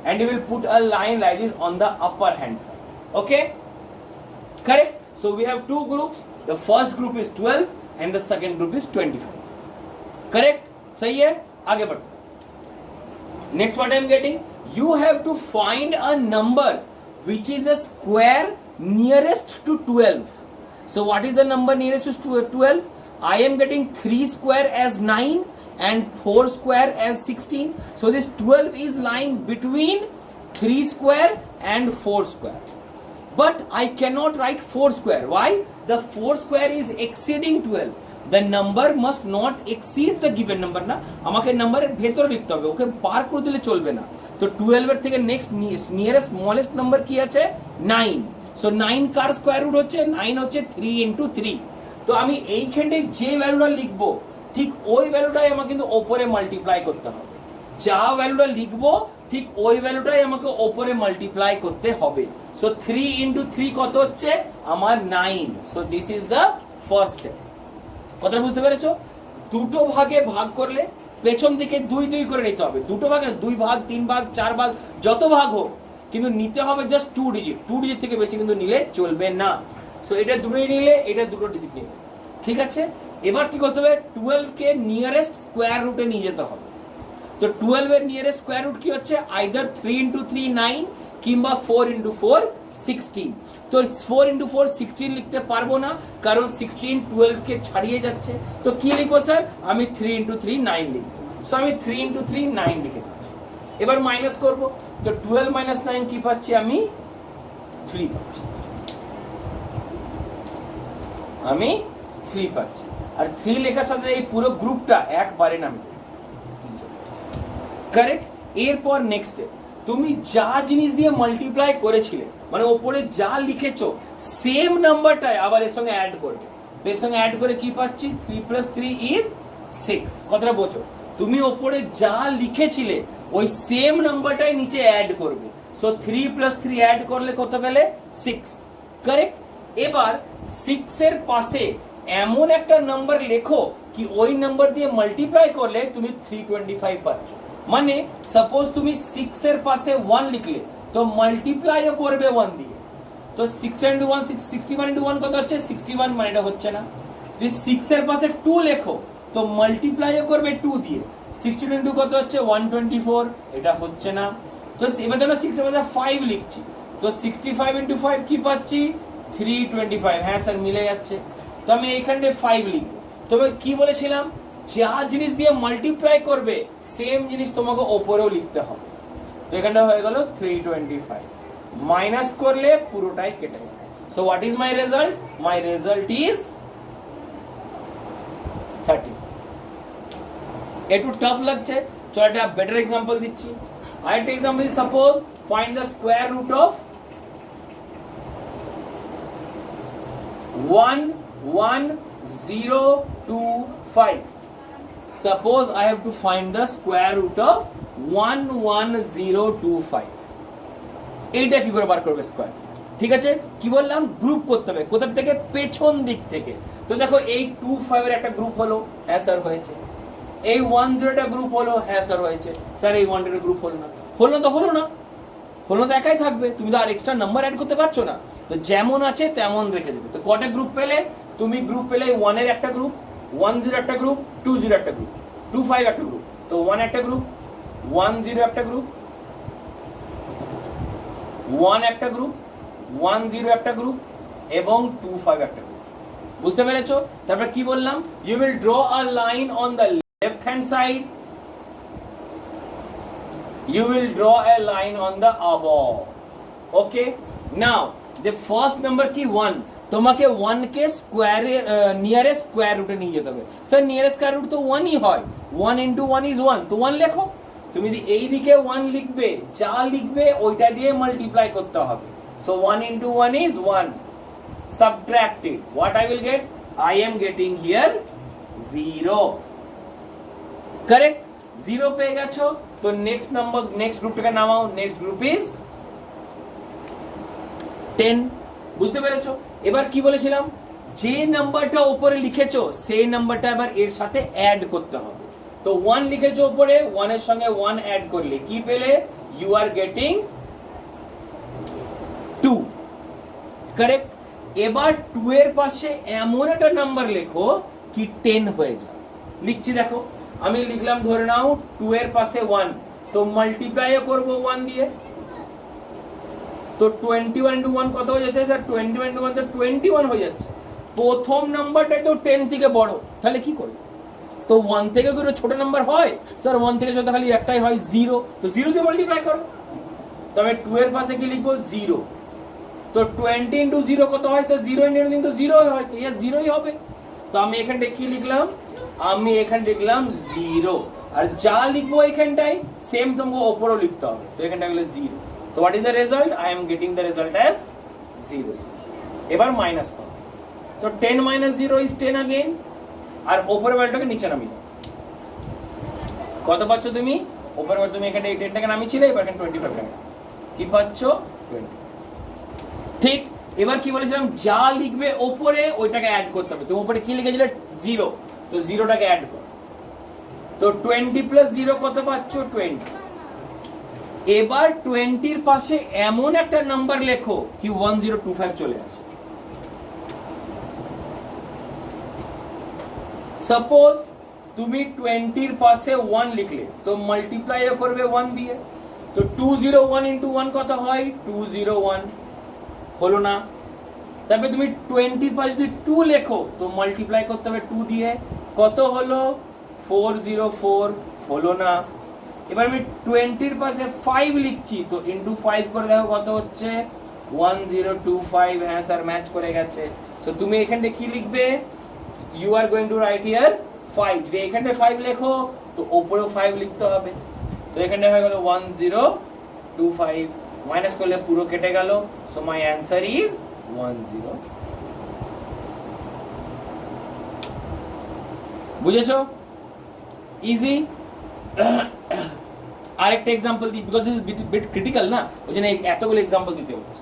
and you will put a line like this on the upper hand side. Okay? Correct? So we have 2 groups. The first group is 12 and the second group is 25. Correct? सही है? आगे बढ़ते हैं. Next what I am getting, you have to find a number which is a square nearest to 12. So what is the number nearest to 12? I am getting 3 square as 9 and 4 square as 16. So this 12 is lying between 3 square and 4 square. But I cannot write 4 square. Why? The 4 square is exceeding 12. The number must not exceed the given number না, আমাকে নাম্বারের ভেতরে লিখতে হবে, ওকে পার করে দিলে চলবে না। তো 12 এর থেকে নেক্সট নিয়ারেস্ট স্মলেস্ট নাম্বার কি আছে? 9. সো 9 কার স্কয়ার রুট হচ্ছে? 9 হচ্ছে 3 into 3। তো আমি এইখানে যে ভ্যালুটা লিখবো, ঠিক ওই ভ্যালুটাই আমাকে কিন্তু উপরে মাল্টিপ্লাই করতে হবে। যা ভ্যালুটা লিখবো ঠিক ওই ভ্যালুটাই আমাকে উপরে মাল্টিপ্লাই করতে হবে। সো 3 into 3 কত হচ্ছে? আমার 9। So this is the first step. কথা বুঝতে পেরেছো? দুটো ভাগে ভাগ করলে পেছন দিকে 2 2 করে নিতে হবে। দুটো ভাগে 2 ভাগ, 3 ভাগ, 4 ভাগ, যত ভাগ হোক, কিন্তু নিতে হবে জাস্ট 2 ডিজিট। 2 ডিজিট থেকে বেশি কিন্তু নিলে চলবে না। সো এটা দুটোই নিলে, এটা দুটো ডিজিট নিলে, ঠিক আছে? এবার কি করতে হবে? 12 কে নিয়ারেস্ট স্কয়ার রুটে নিয়ে যেতে হবে। তো 12 এর নিয়ারেস্ট স্কয়ার রুট কি হচ্ছে? আইদার 3 into 3 9 কিংবা 4 into 4 16। তো 4 into 4 16 লিখতে পারবো না, কারণ 16 12 কে ছাড়িয়ে যাচ্ছে। তো কি লিখবো স্যার? আমি 3 into 3 9 লিখবো। সো আমি 3 into 3 9 লিখে দিচ্ছি। এবার মাইনাস করব। তো 12 minus 9 কি পাচ্ছি? আমি 3 পাচ্ছি। আমি 3 পাচ্ছি। আর 3 লেখার সাথে এই পুরো গ্রুপটা একবারে নামিয়ে, কারেক্ট। এরপর নেক্সটে তুমি যা জিনিস দিয়ে মাল্টিপ্লাই করেছিলে মানে ওপরে যা লিখেছো সেম নাম্বারটাই আবার এর সঙ্গে অ্যাড করবে। এর সঙ্গে অ্যাড করে কি পাচ্ছি 3 + 3 = 6। কথাটা বোঝো, তুমি ওপরে যা লিখেছিলে ওই সেম নাম্বারটাই নিচে অ্যাড করবে। সো 3 + 3 অ্যাড করলে কত পেলে 6। কারেক্ট। এবার 6 এর পাশে এমন একটা নাম্বার লেখো কি ওই নাম্বার দিয়ে মাল্টিপ্লাই করলে তুমি 325 পাচ্ছ। মানে সাপোজ তুমি 6 এর পাশে 1 লিখলে তো মাল্টিপ্লাইও করবে 1 দিয়ে। তো 6 × 1 61 × 1 কত হচ্ছে 61, মানে এটা হচ্ছে না। যদি 6 এর পাশে 2 লেখো তো মাল্টিপ্লাইও করবে 2 দিয়ে। 16 × 2 কত হচ্ছে 124, এটা হচ্ছে না। তো এবার দেখো 6 এর পাশে 5 লিখছি তো 65 × 5 কি পাচ্ছি 325। হ্যাঁ স্যার মিলে যাচ্ছে। তো আমি এইখানে 5 লিখবো। তবে কি বলেছিলাম যা জিনিস দিয়ে মাল্টিপ্লাই করবে সেম জিনিস তোমাকে ওপরেও লিখতে হবে। তো এখানটা হয়ে গেল 325, মাইনাস করলে পুরোটাই কেটে যাবে। So what is my result? My result is 30। একটু টাফ লাগছে, চলো একটা বেটার এক্সাম্পল দিচ্ছি। আরেকটা example, suppose find the square root of 11025. Suppose I have to find the square root of 11025. এইটা কি করে বার করবে স্কোয়ার? ঠিক আছে, কি বললাম গ্রুপ করতে হবে। কোথা থেকে? পেছন দিক থেকে। তো দেখো এই 25 এর একটা গ্রুপ হলো, হ্যাঁ স্যার হয়েছে। এই 10 একটা গ্রুপ হলো, হ্যাঁ স্যার হয়েছে। স্যার এই 1 এর গ্রুপ হলো না। হলো না তো হলো না, হলো তো একাই থাকবে, তুমি তো আর এক্সট্রা নাম্বার অ্যাড করতে পারছো না। তো যেমন আছে তেমন রেখে দেবে। তো কটা গ্রুপ পেলে? তুমি গ্রুপ পেলে 1 এর একটা গ্রুপ, 10 একটা গ্রুপ, 20 একটা গ্রুপ, 25 একটা গ্রুপ। তো 1 একটা গ্রুপ, 10 একটা গ্রুপ, 1 একটা গ্রুপ, 10 একটা গ্রুপ এবং 25 একটা গ্রুপ। বুঝতে পেরেছো? তারপর কি বললাম? You will draw a line on the left hand side, you will draw a line on the above. Okay, now the first number কি 1, তোমাকে 1 কে স্কয়ারে নিয়ারেস্ট স্কয়ার রুটে নিয়ে যেতে হবে। স্যার নিয়ারেস্ট স্কয়ার রুট তো 1 ই হয়, 1 × 1 = 1। তো 1 লেখো। তুমি যদি এই দিকে 1 লিখবে, যা লিখবে ওইটা দিয়ে মাল্টিপ্লাই করতে হবে। So 1 × 1 = 1, subtracted, what I will get? I am getting here 0. correct? 0 পেয়ে গেছো। তো নেক্সট নাম্বার, নেক্সট গ্রুপটাকে নামাও। Next group is 10। বুঝতে পেরেছো? এবার কি বলেছিলাম, যে নাম্বারটা উপরে লিখেছো সেই নাম্বারটা এবার এর সাথে অ্যাড করতে হবে। তো 1 লিখেছো উপরে, 1 এর সঙ্গে 1 অ্যাড করলে কি পেলে? You are getting 2। কারেক্ট। এবার 2 এর পাশে এমন একটা নাম্বার লেখো কি 10 হয়ে যায়। লিখছি দেখো, আমি লিখলাম ধরে নাও 2 এর পাশে 1, তো মাল্টিপ্লাইও করব 1 দিয়ে। তো 21 × 1 কত হয়ে যাচ্ছে স্যার? 21 × 1 তো 21 হয়ে যাচ্ছে। প্রথম নাম্বারটাই তো 10 থেকে বড়, তাহলে কি করব? তো 1 থেকে করে ছোট নাম্বার হয়? স্যার 1 থেকে ছোট খালি একটাই হয় 0, তো 0 দিয়ে মাল্টিপ্লাই করো। তবে 2 এর পাশে কি লিখবো? 0। তো 20 × 0 কত হয় স্যার? 0 × 0 তো 0 হয়, তো ইয়া 0ই হবে। তো আমি এখানটা কি লিখলাম? আমি এখানে লিখলাম 0, আর যা লিখবো এখানটাই সেম তোমাকে ওপরও লিখতে হবে। তো এখানটা হলো 0। তো what is the result? I am getting the result as 0। এবার মাইনাস করো। তো 10 - 0 = 10 अगेन, আর ওপরের ভ্যালুটাকে নিচে নামিয়ে দাও। কত পাচ্ছ তুমি? ওপরের ভ্যালু তুমি এখানে 10 টাকা নামিয়েছিলে, এবার এখানে 25 টাকা কি পাচ্ছ? 20। ঠিক। এবার কি বলেছিলাম, যা লিখবে ওপরে ওইটাকে অ্যাড করতে হবে। তুমি ওপরে কি লিখেছিলে? 0, তো 0টাকে অ্যাড করো। তো 20 + 0 কত পাচ্ছ? 20। এবার 20 এর পাশে এমন একটা নাম্বার লেখো কি 1025 চলে আসে। সাপোজ তুমি 20 এর পাশে 1 লিখলে, তো মাল্টিপ্লাইও করবে 1 দিয়ে। তো 201 × 1 কত হয়? 201। হলো না। তারপরে তুমি 20 এর পাশে যদি 2 লেখো তো মাল্টিপ্লাই করতে হবে 2 দিয়ে। কত হলো? 404। হলো না। এবার আমি 20 এর পাশে 5 লিখছি, তো ইনটু 5 করে দেখো কত হচ্ছে? 1025। হ্যাঁ স্যার ম্যাচ করে গেছে। সো তুমি এখানে কি লিখবে? You are going to write here 5। যদি এখানে 5 লেখো তো উপরেও 5 লিখতে হবে। তো এখানে হয়ে গেল 1025 মাইনাস করলে পুরো কেটে গেল সো মাই অ্যান্সার ইজ 10 বুঝেছো ইজি আরেকটা এক্সাম্পল দিই because this is bit critical না ওই জন্য এতগুলো এক্সাম্পল দিতে হচ্ছে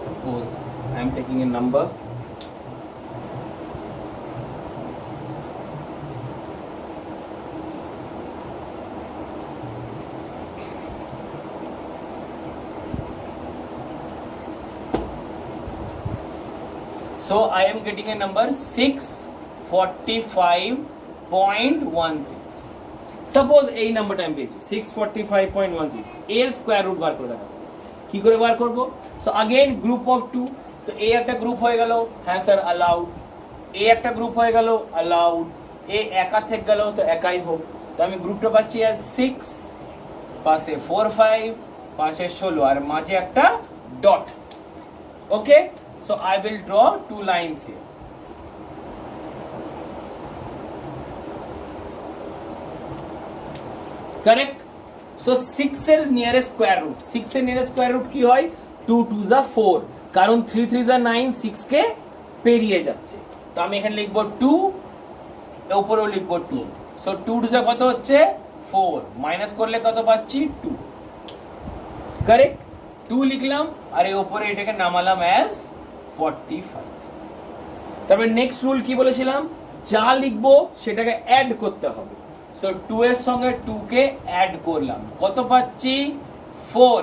suppose I am taking a number so I am getting a number 645.16 suppose এই নাম্বারটা আমি পেয়েছি 645.16 এর স্কয়ার রুট বার করে দেখাবো কি করে বার করব সো अगेन গ্রুপ অফ 2 তো এ একটা গ্রুপ হয়ে গেল হ্যাঁ স্যার अलाउड এ একটা গ্রুপ হয়ে গেল अलाउड এ একা থেকে গেল তো একাই হোক তো আমি গ্রুপটা পাচ্ছি as 6 পাশে 4 5 পাশে 16 আর মাঝে একটা dot okay so I will draw two lines here correct so 6 এর নিয়ারেস্ট স্কয়ার রুট 6 এর নিয়ারেস্ট স্কয়ার রুট কি হয় 2 2 যা 4 কারণ 3 3 যা 9 6 কে পেরিয়ে যাচ্ছে তো আমি এখানে লিখব 2 এর উপরেও লিখব 2 সো 2 2 যা কত হচ্ছে 4 মাইনাস করলে কত পাচ্ছি 2 करेक्ट 2 লিখলাম আর এর উপরে এটাকে নামালাম as 45 তারপর নেক্সট রুল কি বলেছিলাম যা লিখবো সেটাকে অ্যাড করতে হবে সো 2 এর সঙ্গে 2 কে অ্যাড করলাম কত পাচ্ছি 4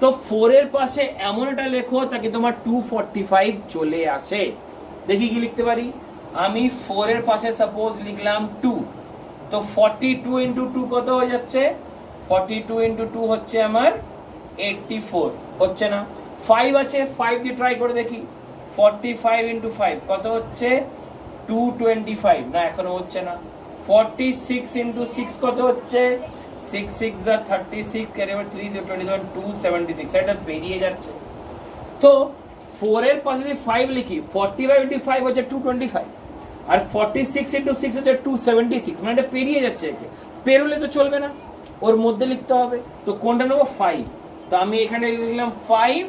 তো 4 এর পাশে এমন একটা লেখো তাকে তোমার 245 চলে আসে দেখি কি লিখতে পারি আমি 4 এর পাশে সাপোজ লিখলাম 2 তো 42 ইনটু 2 কত হয়ে যাচ্ছে 42 ইনটু 2 হচ্ছে আমার 84 হচ্ছে না 5 আছে 5 দিয়ে ট্রাই করে দেখি 45 ইনটু 5 কত হচ্ছে 225 না এখনো হচ্ছে না 46 into 6 কত হচ্ছে 6 6 are 36 carry over 3 so 27 276 এটা বেরিয়ে যাচ্ছে তো 4 এর পাশে যদি 5 লিখি 45 into 5 হচ্ছে 225 আর 46 into 6 হচ্ছে 276 মানে এটা পেরিয়ে যাচ্ছে একে পেরোলে তো চলবে না ওর মধ্যে লিখতে হবে তো কোনটা নেব 5 তো আমি এখানে লিখলাম 5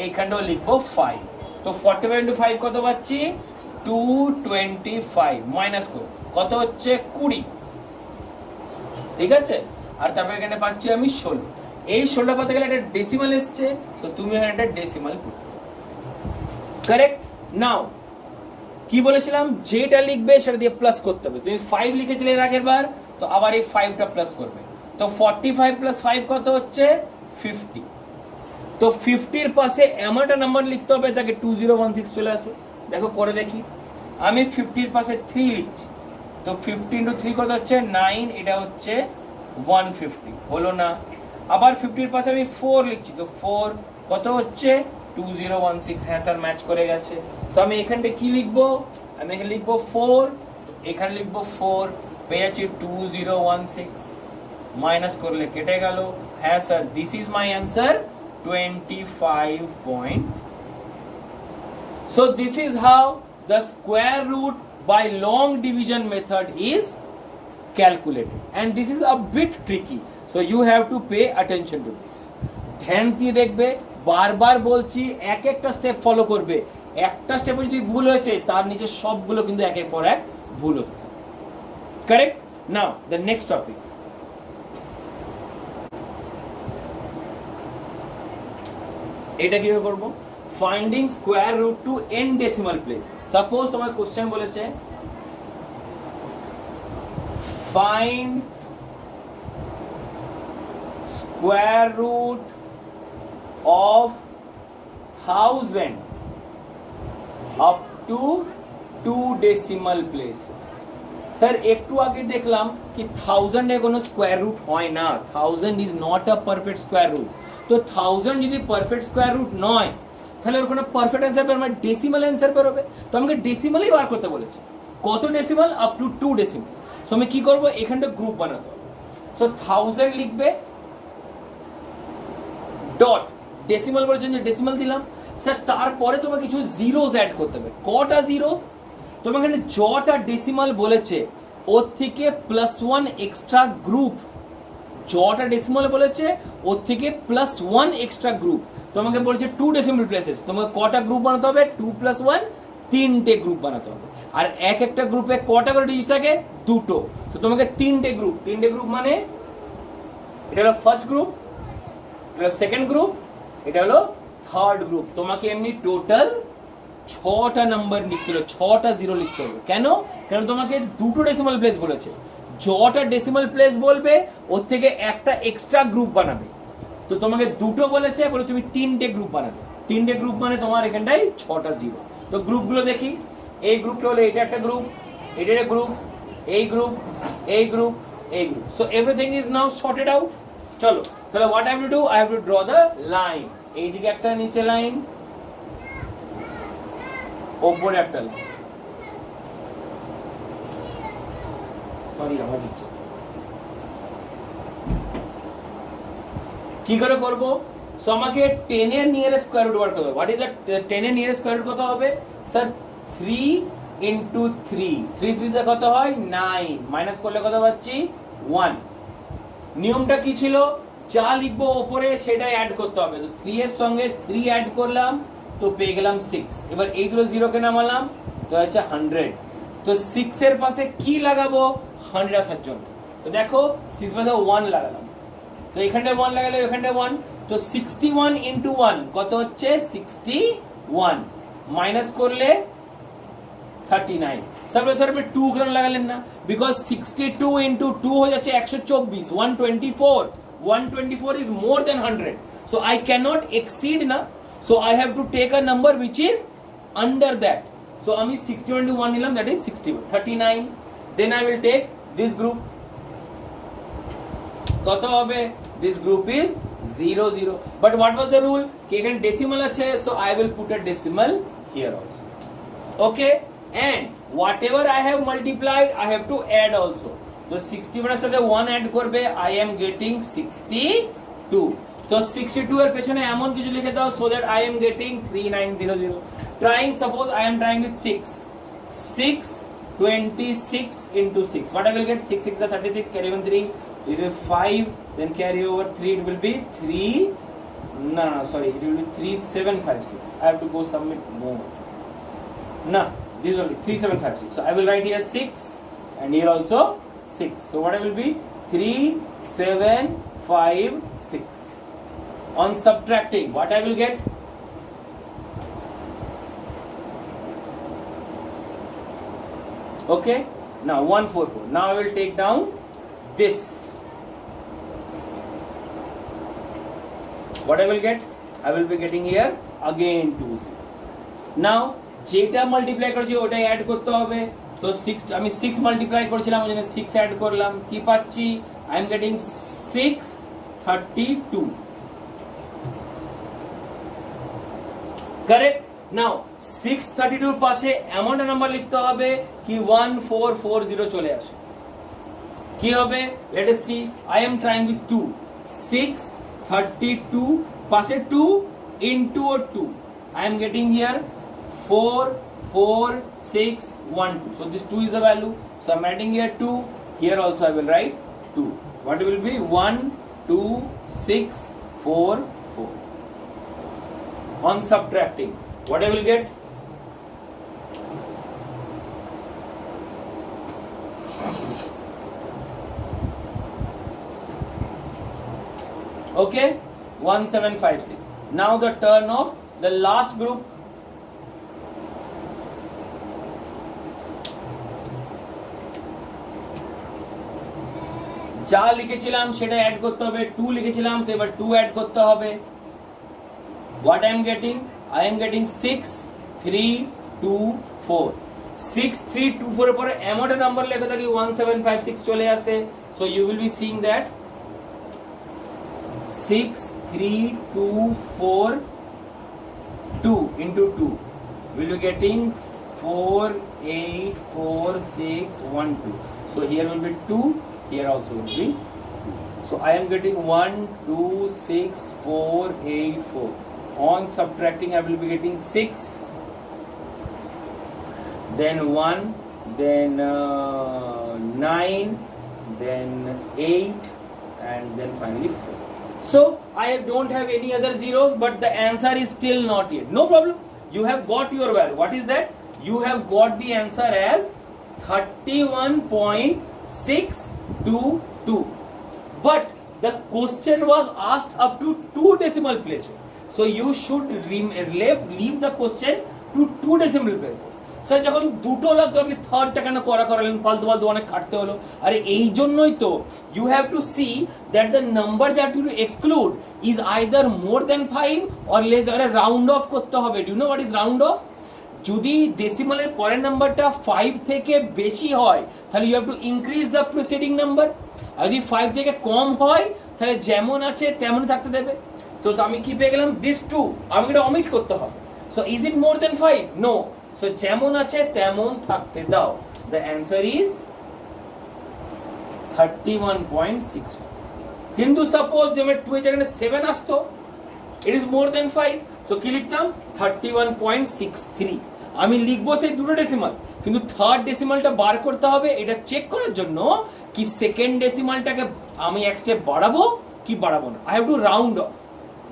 এইখানেও লিখবো 5 তো 45 into 5 কত পাচ্ছি 225 মাইনাস করব কত হচ্ছে 20 ঠিক আছে আর তারপর এখানে পাচ্ছি আমি 16 এই 16 পাতে গেলে একটা ডেসিমাল এসছে তো তুমি এখানে একটা ডেসিমাল পুট কারেক্ট নাও কি বলেছিলাম যেটা লিখবে সেটা দিয়ে প্লাস করতে হবে তুমি 5 লিখেছিলে এর আগের বার তো আবার এই 5টা প্লাস করবে তো 45 প্লাস 5 কত হচ্ছে 50 তো 50 এর পাশে এমন একটা নাম্বার লিখতে হবে তাকে 2016 চলে আসে দেখো করে দেখি আমি 50 এর পাশে 3 লিখছি তো 15 into 3 কত হচ্ছে 9 এটা হচ্ছে 150 হলো না আবার 50 এর পাশে আমি 4 লিখছি তো 4 কত হচ্ছে 2016 হ্যাঁ স্যার ম্যাচ করে গেছে তো আমি এখানে কি লিখবো আমি এখানে লিখবো 4 এখানে লিখবো 4 পেয়ে যাচ্ছি 2016 মাইনাস করলে কেটে গেল হ্যাঁ sir this is my answer 25 point so this is how the square root by long division method is calculated and this is a bit tricky so you have to pay attention to this ধ্যান দিয়ে দেখবে বারবার বলছি এক একটা step follow করবে একটা স্টেপে যদি ভুল হয়েছে তার নিচে সবগুলো কিন্তু একের পর এক ভুল হতে থাকে correct now the next topic এটা কিভাবে করব finding square root to n decimal places suppose তোমার কোশ্চেন বলেছে find square root of 1000 up to 2 decimal places sir একটু আগে দেখলাম কি 1000 এর কোনো স্কোয়ার রুট হয় না, 1000 is not a perfect square root. তো 1000 যদি পারফেক্ট স্কোয়ার রুট নয় তাহলে ওর কোনো পারফেক্ট অ্যান্সার বের মানে ডেসিমাল অ্যান্সার বের হবে। তো আমাকে ডেসিমালই বার করতে বলেছে। কত decimal? Up to 2 decimal. So আমি কি করব, এখানটা গ্রুপ বানাতে হবে। সো 1000 লিখবে ডট ডেসিমাল বলেছেন যে ডেসিমাল দিলাম। স্যার তারপরে তোমাকে কিছু জিরোস অ্যাড করতে হবে। কটা জিরোস? তোমাকে এখানে যটা ডেসিমাল বলেছে ওর থেকে +1 এক্সট্রা গ্রুপ, যটা ডেসিমাল বলেছে ওর থেকে +1 এক্সট্রা গ্রুপ। তোমাকে বলছে 2 ডেসিমাল প্লেসেস, তোমাকে কটা গ্রুপ বানাতে হবে? 2 + 1 3টে গ্রুপ বানাতে হবে। আর একটা গ্রুপে কটা করে ডিজিট থাকে? 2টো। তো তোমাকে 3টে গ্রুপ মানে এটা হলো ফার্স্ট গ্রুপ, এটা হলো সেকেন্ড গ্রুপ, এটা হলো থার্ড গ্রুপ। তোমাকে এমনি টোটাল 6টা নাম্বার লিখতে হবে, 6টা জিরো লিখতে হবে। কেন? কারণ তোমাকে 2টো ডেসিমাল প্লেস বলেছে। যটা ডেসিমাল প্লেস বলবে ওর থেকে একটা এক্সট্রা গ্রুপ বানাবে। তো তোমাকে 2টো বলেছে, বলে তুমি 3টে গ্রুপ বানাবে। 3টে গ্রুপ মানে তোমার এখানটায় 6টা জিরো। তো গ্রুপগুলো দেখি। এই গ্রুপটা হলো এটা একটা গ্রুপ, এটা একটা গ্রুপ, এই গ্রুপ, এই গ্রুপ, এই group. So everything is now sorted out. চলো তাহলে what I have to do, I have to draw the line. এইদিকে একটা নিচে লাইন, ওপরে একটা লাইন। সরি আমার নিচে কি করে করব? সো আমাকে 10 এর নিয়ারেস্ট স্কয়ার রুট বার করতে হবে। What is that? 10 এর নিয়ারেস্ট স্কয়ার রুট কত হবে? স্যার 3 × 3, 3 3 এ কত হয়? 9, মাইনাস করলে কত পাচ্ছি? 1। নিয়মটা কি ছিল? যা লিখবো উপরে সেটাই অ্যাড করতে হবে। তো 3 এর সঙ্গে 3 অ্যাড করলাম, তো পেয়ে গেলাম 6। এবার এই দুটো জিরোকে নামালাম, তো হচ্ছে 100। তো 6 এর পাশে কি লাগাবো? 100 আসার জন্য। তো দেখো 6 পাশে 1 লাগালাম, তো এখানটায় 1 লাগালে এখানটায় 1। তো 61 × 1 কত হচ্ছে? 61। মাইনাস করলে 39। স্যার 2 কেন লাগালেন না? বিকজ 62 × 2 হয়ে যাচ্ছে 124, 124। 124 is more than 100. So I cannot exceed na. So I have to take a number which is under that. So আমি 61 × 1 নিলাম, that is 61, 39. Then I will take this group. কত হবে? This group is 0 0. But what was the rule? কি এখানে decimal আছে, so I will put a decimal here also. Okay, and whatever I have multiplied I have to add also. তো 61 এর সাথে 1 add করবে, I am getting 62. তো 62 এর পেছনে এমন কিছু লিখে দাও so that I am getting 3900. Trying, suppose I am trying with 6. 26 × 6. What I will get? 6 6 are 36, carry over 3, it will 5, then carry over 3, it will be 3. No, sorry, it will be 3756. I have to go submit more. No, this only 3756. So I will write here 6 and here also 6. So what I will be? 3756. On subtracting, what I will get? Okay, now 144. Now I will take down this. What I will get? I will be getting here again 2 zeros. Now যেটা multiply করেছি ওটাই add করতে হবে। তো 6, আমি 6 multiply করেছিলাম, ওই জন্য 6 অ্যাড করলাম। কি পাচ্ছি? I am getting 632। কারেক্ট। নাও 632 এর পাশে এমন একটা নাম্বার লিখতে হবে কি 1440 চলে আসে। কি হবে? Let us see. I am trying with 2, 632 পাশে 2 into 2, I am getting here 4 4 6 1 2. So this 2 is the value, so I am adding here 2. Here also I will write 2. What will be? 1 2 6 4 4. On subtracting, what I will get? Okay, 1756. Now the turn of the last group. যা লিখেছিলাম সেটা add করতে হবে। 2 লিখেছিলাম, তো এবার 2 add করতে হবে। What I am getting? I am getting 6 3 2 4. 6324 এর পরে এমন একটা নাম্বার লেখা থাকে 1756 চলে আসে, so you will be seeing that 63242 into 2 will be getting 484612. So here will be 2, here also will be 2. So I am getting 126484. On subtracting I will be getting 6, then 1, then 9, then 8, and then finally 4. So I don't have any other zeros, but the answer is still not yet. No problem. You have got your value. What is that? You have got the answer as 31.622. But the question was asked up to 2 decimal places. So you should leave the question to 2 decimal places. Sir যখন দুটো লাগতো আপনি থার্ডটা কেন করালেন, ফালতু অনেক কাটতে হলো? আরে এই জন্যই তো, you have to see that the number that you exclude is either more than 5 or less. Round off করতে হবে। Do you know what is round off? যদি ডেসিমালের পরের নাম্বারটা 5 থেকে বেশি হয় তাহলে you have to increase the preceding number, আর যদি 5 থেকে কম হয় তাহলে যেমন আছে তেমন থাকতে দেবে। তো আমি কি পেয়ে গেলাম? দিস 2, আমাকে এটা অমিট করতে হবে। So is it more than 5? No. So যেমন আছে তেমন থাকতে দাও। The answer is 31.62. কিন্তু সাপোজ যে আমার 2 এর জায়গায় 7 আসতো, it is more than 5, so কি লিখতাম? 31.63। আমি লিখবো সেই দুটো ডেসিমাল, কিন্তু থার্ড ডেসিমালটা বার করতে হবে এটা চেক করার জন্য কি সেকেন্ড ডেসিমালটাকে আমি এক স্টেপ বাড়াবো কি বাড়াবো না। I have to round of,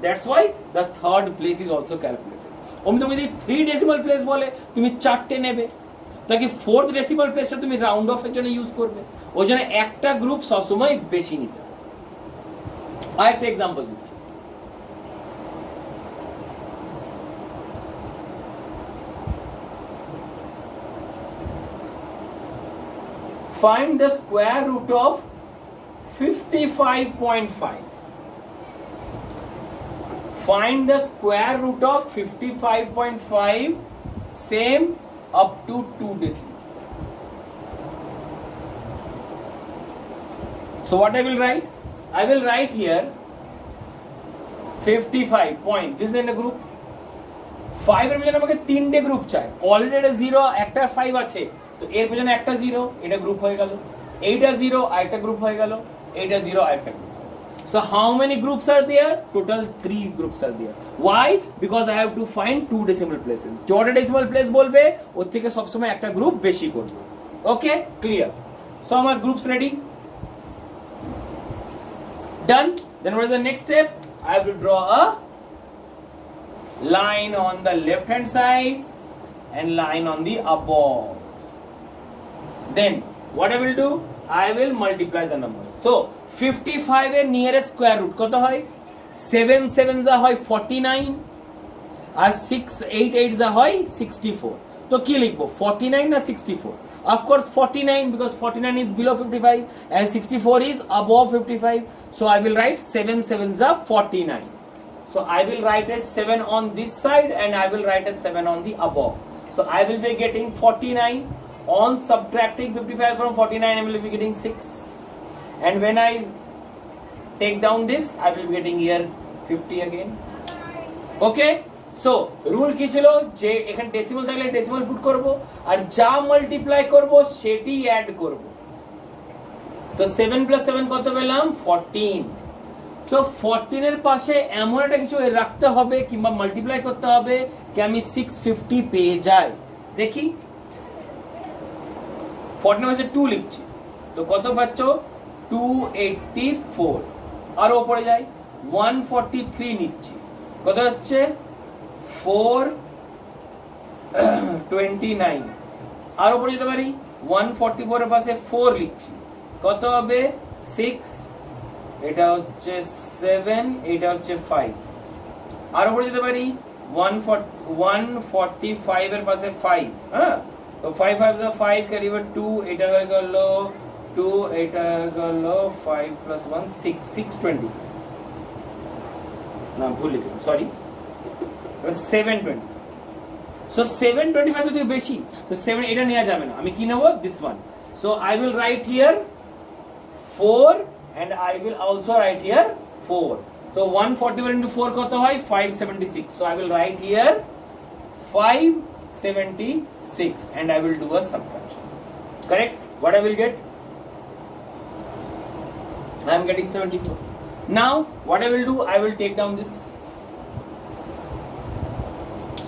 that's why the third place is also calculated. তুমি যদি 3 ডেসিমাল প্লেস বলে তুমি 4টে নেবে, তাকে 4th ডেসিমাল প্লেসটা তুমি রাউন্ড অফের জন্য ইউজ করবে। ওই জন্য একটা গ্রুপ সবসময় বেশি নিতে। আর একটা এক্সাম্পল দিচ্ছি। Find the square root of 55.5. Find the square root of 55.5, same up to 2 decimal. So what I will write? I will write here 55 point. This is in a group. 5 এর পেছনে আমাকে 3টে group চাই। Already 0 একটা 5 আছে, তো এর পেছনে একটা 0, এটা গ্রুপ হয়ে গেল। এইটা 0 আরেকটা গ্রুপ হয়ে গেল, এইটা 0 আরেকটা group. So how many groups are there? Total 3 groups are there. Why? Because I have to find 2 decimal places. যটা decimal place বলবে ওর থেকে সবসময় একটা গ্রুপ বেশি করব। Okay, clear. So আমার groups ready? Done. Then what is the next step? I have to draw a line on the left hand side and line on the above. Then what I will do? I will multiply the numbers. So 55 এর nearest square root কত হয়? 7 7 যা হয় 49 আর 6 8 8 যা হয় 64। তো কি লিখবো? 49 না 64? Of course 49, because 49 is below 55 and 64 is above 55. So I will write 7 7 যা 49. So I will write a 7 on this side and I will write a 7 on the above. So I will be getting 49. On subtracting 55 from 49, I will be getting 6. And when I take down this, I will be getting here 50 again. Okay? So rule কি ছিল? যে এখানে decimal থাকলে decimal put করব, আর যা multiply করব সেটি add করব। তো 7 + 7 কত পেলাম? 14। তো 14 এর পাশে এমন একটা কিছু রাখতে হবে কিংবা মাল্টিপ্লাই করতে হবে কি আমি 650 পেয়ে যাই। দেখি 14 এর পাশে 2 লিখছি, তো কত পাচ্ছ? 284। আর উপরে যাই 143 নিচ্ছি, কত হচ্ছে? 429। আর উপরে যেতে পারি 144 এর পাশে 4 লিখছি, কত হবে? 6, এটা হচ্ছে 7, এটা হচ্ছে 5। আর উপরে যেতে পারি 145 এর পাশে 5। হ্যাঁ, তো 5 5 5 ক্যারি 2, এটা হয়ে গেল 2, এটা হয়ে গেল 5 + 1 6 620। না ভুল লিখলাম, সরি, 720। So 725 to বেশি, so 7 এটা নেওয়া যাবে না, আমি কি নেব, this one. So I will write here 4 and I will also write here 4. So 141 into 4 কত হয়, 576. So I will write here 576 and I will do a subtraction. Correct? What I will get? I am getting 74. Now what I will do, I will take down this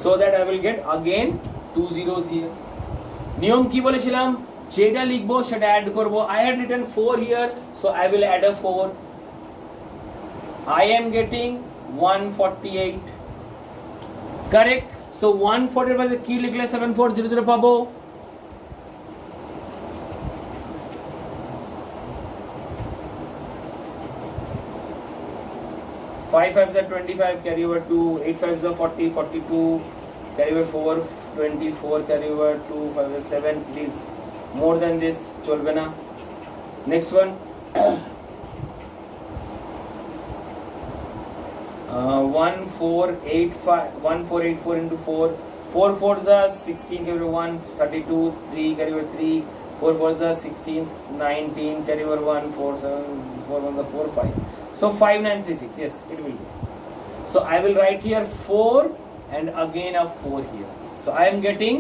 so that I will get again 2 zeros here. নিয়ম কি বলেছিলাম, যেটা লিখবো সেটা add করব. I had written 4 here, so I will add a 4. I am getting 148. Correct? So 140 পাশে কি লিখলে 7400 পাবো. Five fives are 25, carry over 2. 8 fives are 40, 42, carry over 4, 24, carry over 2, 5 is 7. It is more than this, cholbe na. Next one. 1484 into 4. 4 fours are 16, carry over 1, 32, 3, carry over 3. 4 fours are 16, 19, carry over 1, 4 sevens, 4 ones are 4, 5. So 5936, yes, it will be. So I will write here 4 and again a 4 here. So I am getting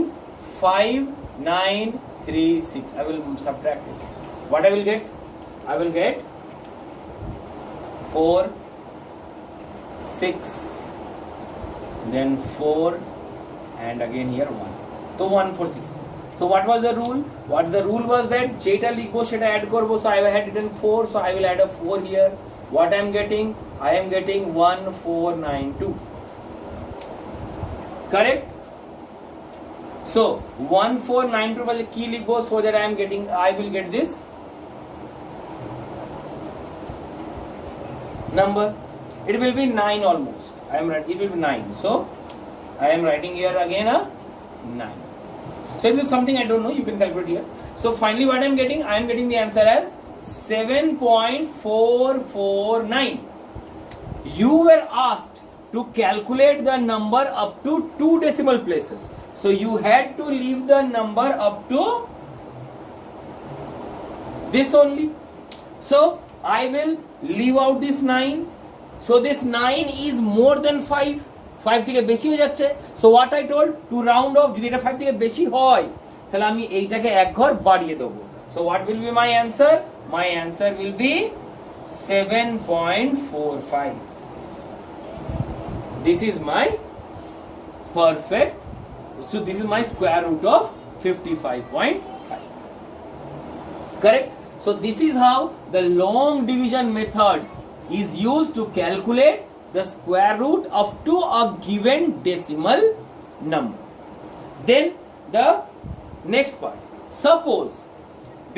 5936. I will subtract it. What I will get? I will get 4, 6, then 4 and again here 1. So 146. So what was the rule? What the rule was that jeta likho seta add korbo. So I had written 4, so I will add a 4 here. What I am getting? I am getting 1492. Correct? So 1492 was a key likhbo so that I am getting, I will get this number. It will be 9 almost. I am writing, it will be 9. So I am writing here again a 9. So it is something I don't know, you can calculate here. So finally what I am getting? I am getting the answer as 7.449. You were asked to calculate the number up to 2 decimal places. So you had to leave the number up to this only. So I will leave out this 9. So this 9 is more than 5. 5 থেকে বেশি হয়ে যাচ্ছে. So what I told, to round off, যদি এটা 5 থেকে বেশি হয় তাহলে আমি এইটাকে এক ঘর বাড়িয়ে দেব. So what will be my answer? My answer will be 7.45. This is my perfect. So this is my square root of 55.5. Correct? So this is how the long division method is used to calculate the square root of to a given decimal number. Then the next part. Suppose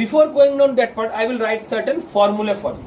before going on that part, I will write certain formula for you.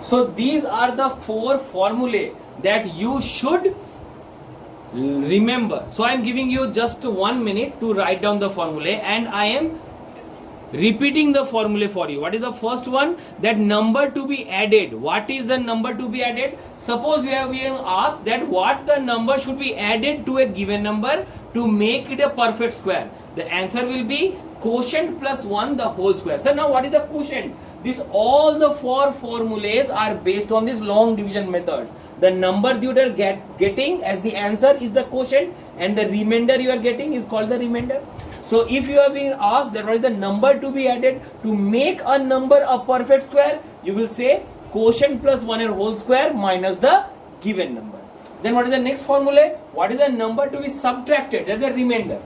So these are the 4 formulae that you should remember. So I am giving you just 1 minute to write down the formulae, and I am repeating the formula for you. What is the first one? That number to be added. What is the number to be added? Suppose we have been asked that what the number should be added to a given number to make it a perfect square. The answer will be quotient plus 1 the whole square. So now what is the quotient? This all the 4 formulas are based on this long division method. The number you are getting as the answer is the quotient, and the remainder you are getting is called the remainder. So if you have been asked that what is the number to be added to make a number a perfect square, you will say quotient plus 1 and whole square minus the given number. Then what is the next formula? What is the number to be subtracted? That's the remainder.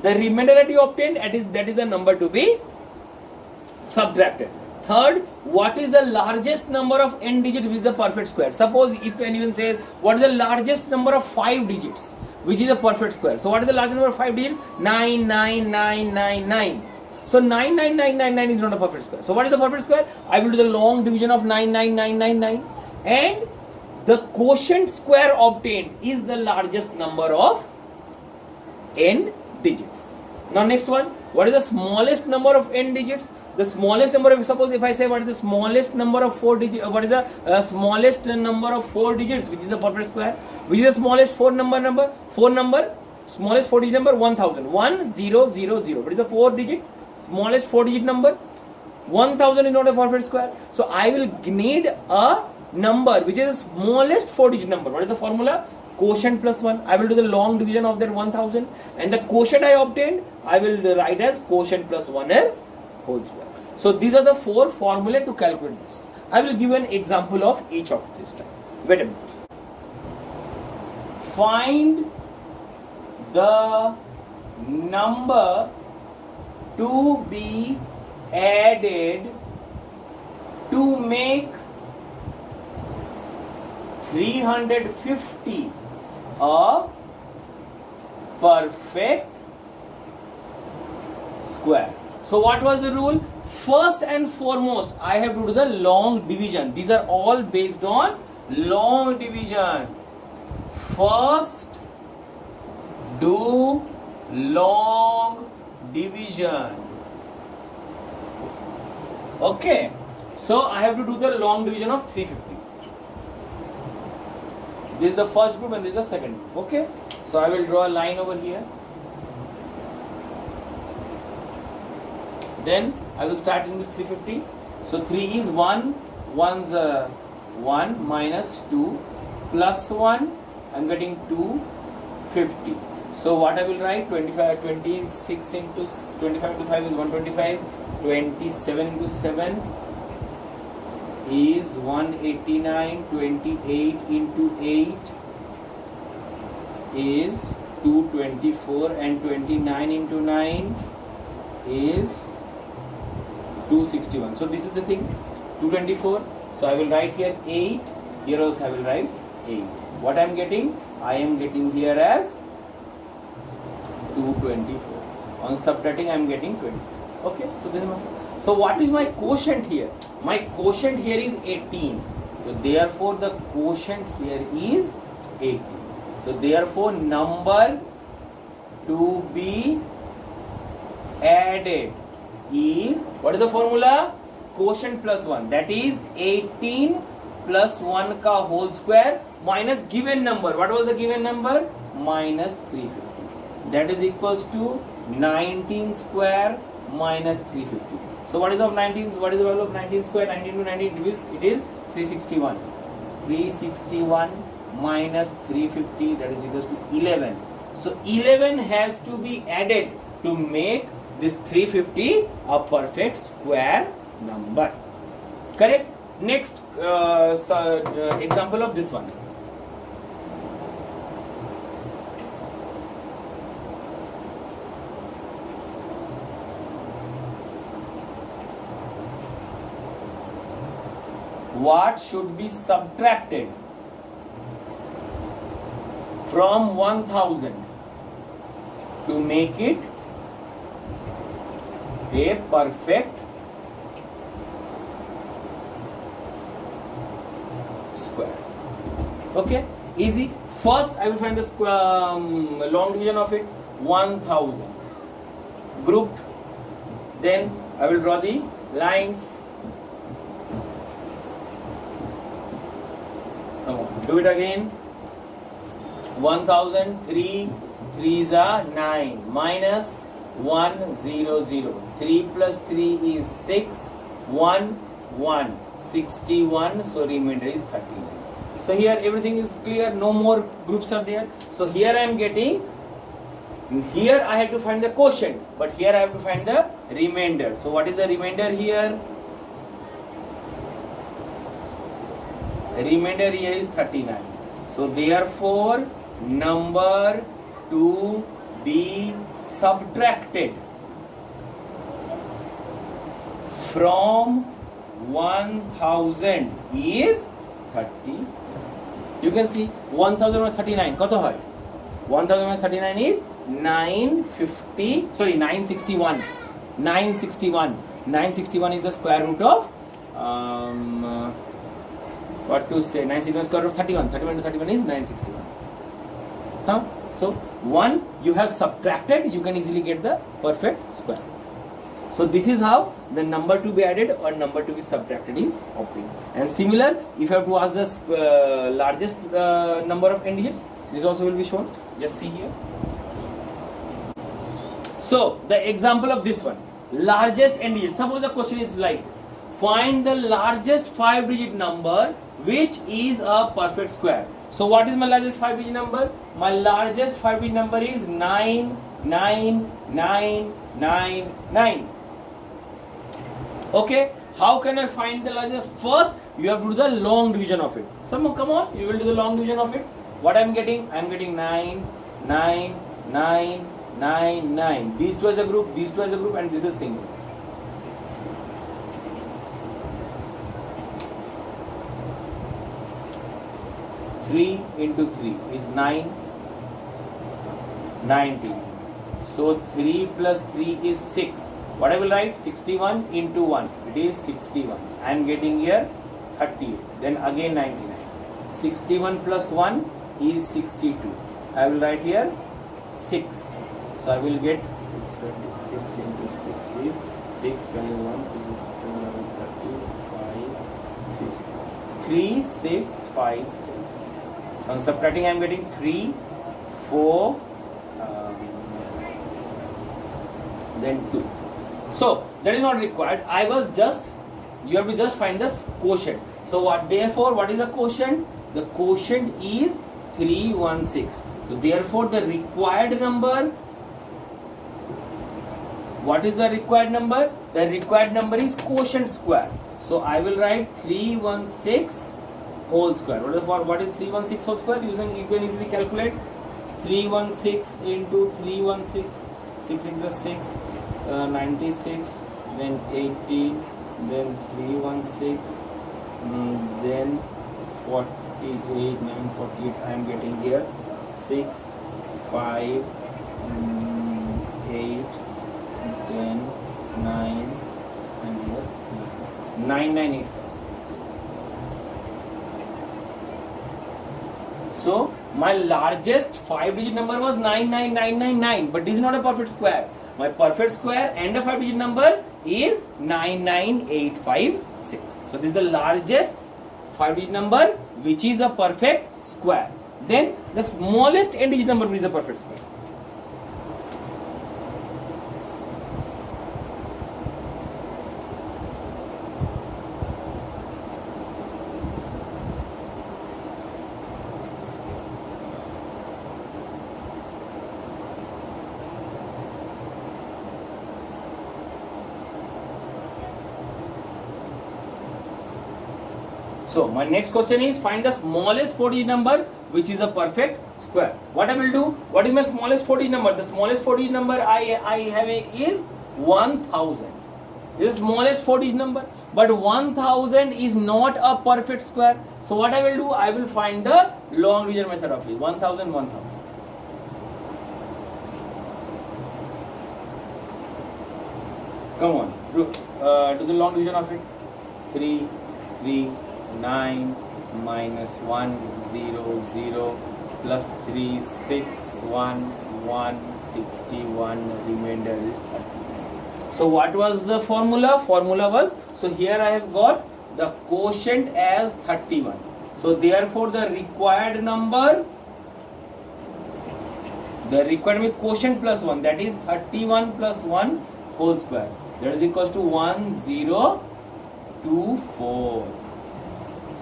The remainder that you obtained, that is the number to be subtracted. Third, what is the largest number of n digits which is a perfect square? Suppose if anyone says what is the largest number of 5 digits which is a perfect square. So what is the largest number of 5 digits? 99999. So 99999 is not a perfect square. So what is the perfect square? I will do the long division of 99999, and the quotient square obtained is the largest number of n digits. Now next one, what is the smallest number of n digits? The smallest number of, suppose if I say what is the smallest number of 4 digits, what is the smallest number of 4 digits which is the perfect square? Which is the smallest smallest 4 digit number? 1000. 1000. What is the 4 digit? Smallest 4 digit number? 1000 is not a perfect square. So I will need a number which is the smallest 4 digit number. What is the formula? Quotient plus 1. I will do the long division of that 1000, and the quotient I obtained I will write as quotient plus 1 and whole square. So these are the 4 formulae to calculate this. I will give an example of each of this time. Wait a minute. Find the number to be added to make 350 a perfect square. So what was the rule? First and foremost, I have to do the long division. These are all based on long division. First, do long division. Okay. So I have to do the long division of 350. This is the first group and this is the second group. Okay. So I will draw a line over here. Then I will start in this 350. So 3 is 1, 1's 1 minus 2 plus 1. I am getting 250. So what I will write? 26 into 25 into 5 is 125. 27 into 7 is 189. 28 into 8 is 224, and 29 into 9 is 261. So this is the thing, 224. So I will write here 8. Here also I will write 8. What I am getting? I am getting here as 224. On subtracting I am getting 26. Okay. So this is my. So what is my quotient here? My quotient here is 18. So therefore the quotient here is 18. So therefore number to be added is, what is the formula? Quotient plus 1, that is 18 plus 1 ka whole square minus given number. What was the given number? Minus 350. That is equals to 19 square minus 350. So what is of 19? What is the value of 19 square? 19 to 19 it is 361. 361 minus 350, that is equals to 11. So 11 has to be added to make this 350 a perfect square number. Correct? Next example of this one. What should be subtracted from 1000 to make it a perfect Okay, easy. First, I will find the long division of it. 1000 grouped. Then I will draw the lines. Come on, do it again. 1000, 3 3s are 9 minus 100. 3 plus 3 is 6, 1 1 61, so remainder is 39. So here everything is clear, no more groups are there. So here I am getting, here I have to find the quotient, but here I have to find the remainder. So what is the remainder here? Remainder here is 39. So therefore number to be subtracted from 1000 is 30. You can see 1000 minus 39 কত হয়? 1000 minus 39 is 961. 961 is the square root of what to say, 961 square root of 31. 31 to 31 is 961. Huh? So 1 you have subtracted, you can easily get the perfect square. So this is how the number to be added or number to be subtracted is obtained. And similar, if you have to ask the largest number of n digits, this also will be shown. Just see here. So the example of this one, largest n digit. Suppose the question is like this: find the largest 5-digit number which is a perfect square. So what is my largest 5-digit number? My largest 5-digit number is 99999. Okay, how can I find the largest? First, you have to do the long division of it. Come on, you will do the long division of it. What I am getting? I am getting 9, 9, 9, 9, 9. These two as a group, these two as a group, and this is single. Three into 3 is 9, 90. So 3 plus 3 is 6. What I will write? 61 into 1. It is 61. I am getting here 38. Then again 99. 61 plus 1 is 62. I will write here 6. So I will get 626 into 6 is 621 35 3656. So on subtracting I am getting 3, 4, then 2. So that is not required. You have to just find the quotient. So therefore what is the quotient? The quotient is 316. So therefore the required number, what is the required number? The required number is quotient square. So I will write 316 whole square. What is 316 whole square? You can easily calculate. 316 into 316, 6 is 6, 96, then 18, then 316, then 48, 948. I am getting here 6, 5, 8, then 9, and here 99856. So my largest 5-digit number was 99999, but this is not a perfect square. My perfect square and a 5-digit number is 99856. So this is the largest 5-digit number which is a perfect square. Then the smallest n-digit number which is a perfect square. So my next question is find the smallest 4-digit number which is a perfect square. What I will do? What is my smallest 4-digit number? The smallest 4-digit number I have is 1000. This is smallest 4-digit number, but 1000 is not a perfect square. So what I will do? I will find the long division method of it. 1000, 1000. Come on, do the long division of it. 3, 3, 9, minus 1 0 0 plus 3 6 1 1 61, remainder is 30. So what was the formula? Formula was, so here I have got the quotient as 31. So therefore the required number, with quotient plus 1, that is 31 plus 1 whole square, that is equals to 1024.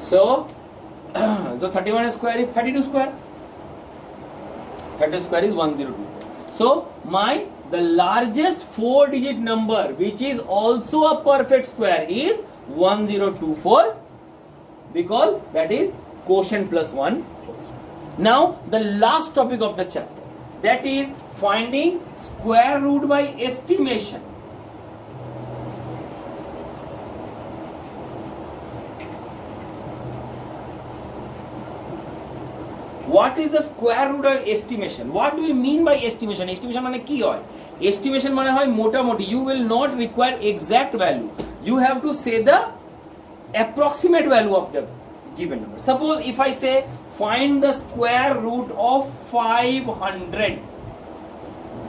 So so 31 square is 32 square. 32 square is 1024. So the largest 4-digit number which is also a perfect square is 1024, because that is quotient plus 1. Now the last topic of the chapter, that is finding square root by estimation. What is the square root of estimation? What do we mean by estimation? Estimation মানে কি হয়? Estimation মানে হয় মোটামুটি. You will not require exact value. You have to say the approximate value of the given number. Suppose if I say find the square root of 500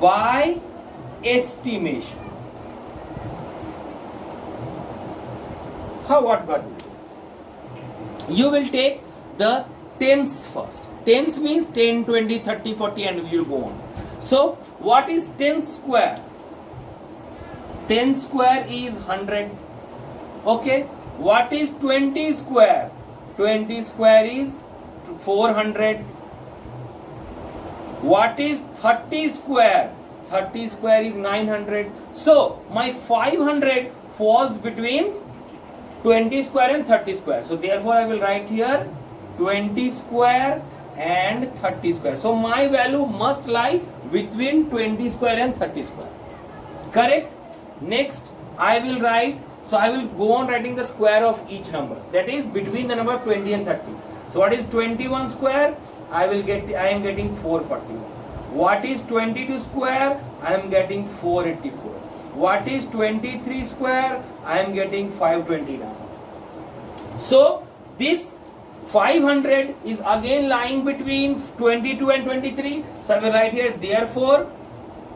by estimation. What do? You will take the tens first. Tens means 10, 20, 30, 40 and we will go on. So what is 10 square? 10 square is 100. Okay. What is 20 square? 20 square is 400. What is 30 square? 30 square is 900. So my 500 falls between 20 square and 30 square. So therefore I will write here 20 square and 30 square. So my value must lie between 20 square and 30 square. Correct? Next I will write, so I will go on writing the square of each number, that is between the number 20 and 30. So what is 21 square? I am getting 441. What is 22 square? I am getting 484. What is 23 square? I am getting 529. So this 500 is again lying between 22 and 23. So I will write here, therefore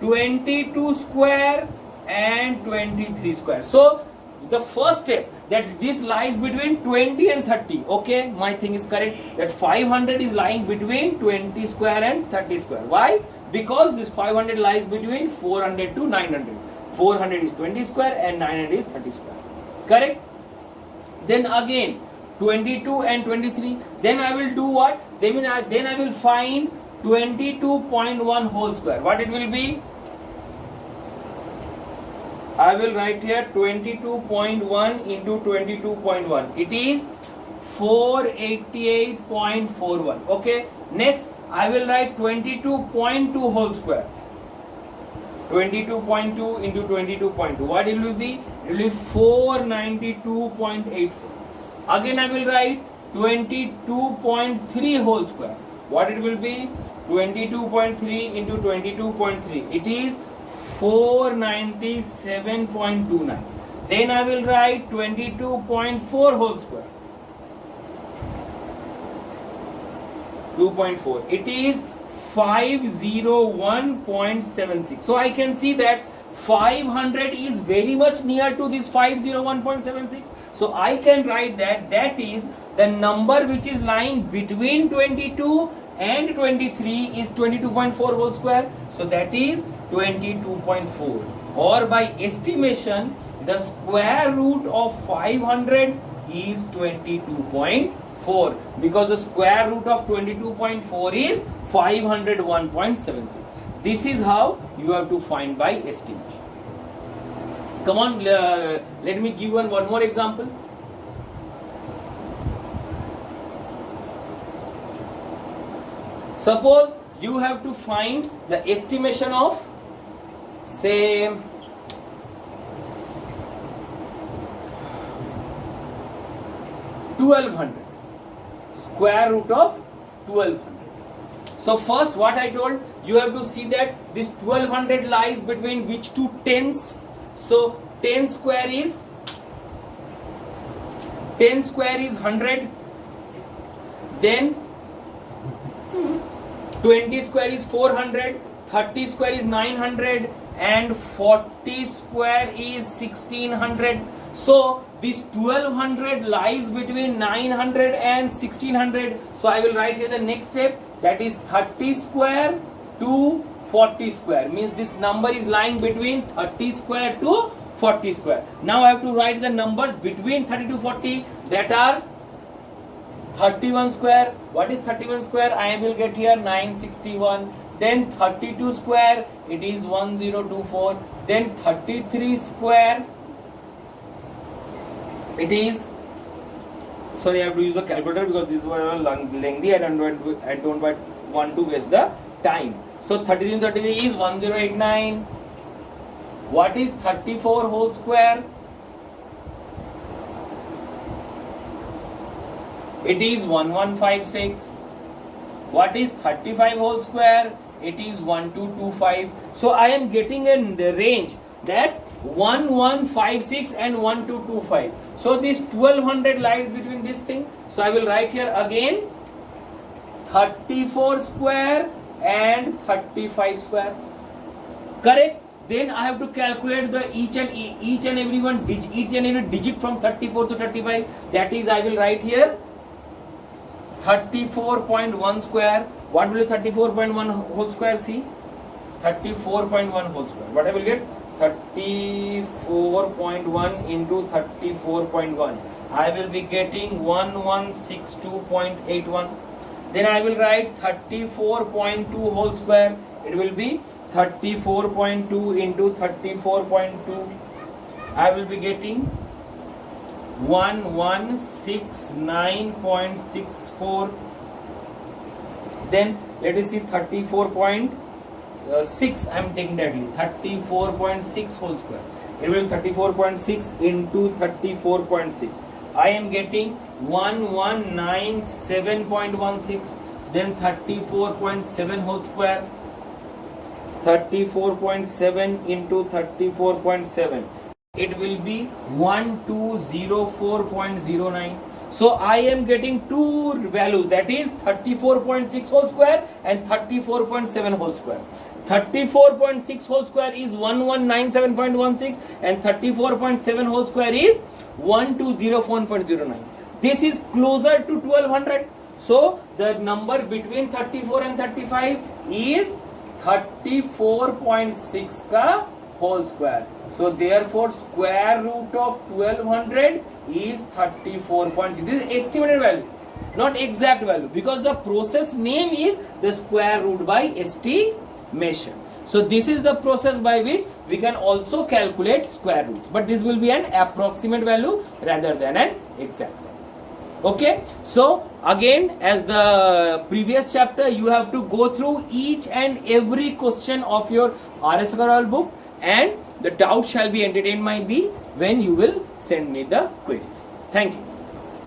22 square and 23 square. So the first step, that this lies between 20 and 30. Okay, my thing is correct, that 500 is lying between 20 square and 30 square. Why? Because this 500 lies between 400 to 900. 400 is 20 square and 900 is 30 square. Correct? Then again 22 and 23. Then I will do what? Then I will find 22.1 whole square. What it will be? I will write here 22.1 into 22.1. It is 488.41. Okay. Next I will write 22.2 whole square. 22.2 into 22.2. What it will be? It will be 492.84. Again I will write 22.3 whole square. What it will be? 22.3 into 22.3. It is 497.29. Then I will write 22.4 whole square. 2.4. It is 501.76. So I can see that 500 is very much near to this 501.76. So I can write that is the number which is lying between 22 and 23 is 22.4 whole square. So that is 22.4. Or by estimation, the square root of 500 is 22.4, because the square root of 22.4 is 501.76. This is how you have to find by estimation. Come on, let me give one more example. Suppose you have to find the estimation of, say, 1200. Square root of 1200. So first what I told, you have to see that this 1200 lies between which two tens. So 10 square is 100. Then 20 square is 400, 30 square is 900, and 40 square is 1600. So this 1200 lies between 900 and 1600. So I will write here the next step, that is 30 square to 40 square, means this number is lying between 30 square to 40 square. Now I have to write the numbers between 30 to 40, that are 31 square. What is 31 square? I will get here 961. Then 32 square, it is 1024. Then 33 square, it is, sorry, I have to use the calculator because this was lengthy. I don't want to waste the time. So 33 and 33 is 1089. What is 34 whole square? It is 1156. What is 35 whole square? It is 1225. So I am getting a range that 1156 and 1225. So this 1200 lies between this thing. So I will write here again 34 square and 35 square. Correct? Then I have to calculate the each and every digit from 34 to 35. That is, I will write here 34.1 square. What will be 34.1 whole square? See, 34.1 whole square. What I will get? 34.1 into 34.1. I will be getting 1162.81. Then I will write 34.2 whole square. It will be 34.2 into 34.2. I will be getting 1169.64. Then let us see 34.6. I am taking directly 34.6 whole square. It will be 34.6 into 34.6. I am getting 1197.16. Then 34.7 whole square. 34.7 into 34.7. It will be 1204.09. So I am getting two values, that is 34.6 whole square and 34.7 whole square. 34.6 whole square is 1197.16 and 34.7 whole square is 1204.09. This is closer to 1200. So the number between 34 and 35 is 34.6 ka whole square. So therefore square root of 1200 is 34.6. This is estimated value, not exact value, because the process name is the square root by estimation. So this is the process by which we can also calculate square roots, but this will be an approximate value rather than an exact value. Okay, so again, as the previous chapter, you have to go through each and every question of your RS Agarwal book, and the doubt shall be entertained by me when you will send me the queries. Thank you.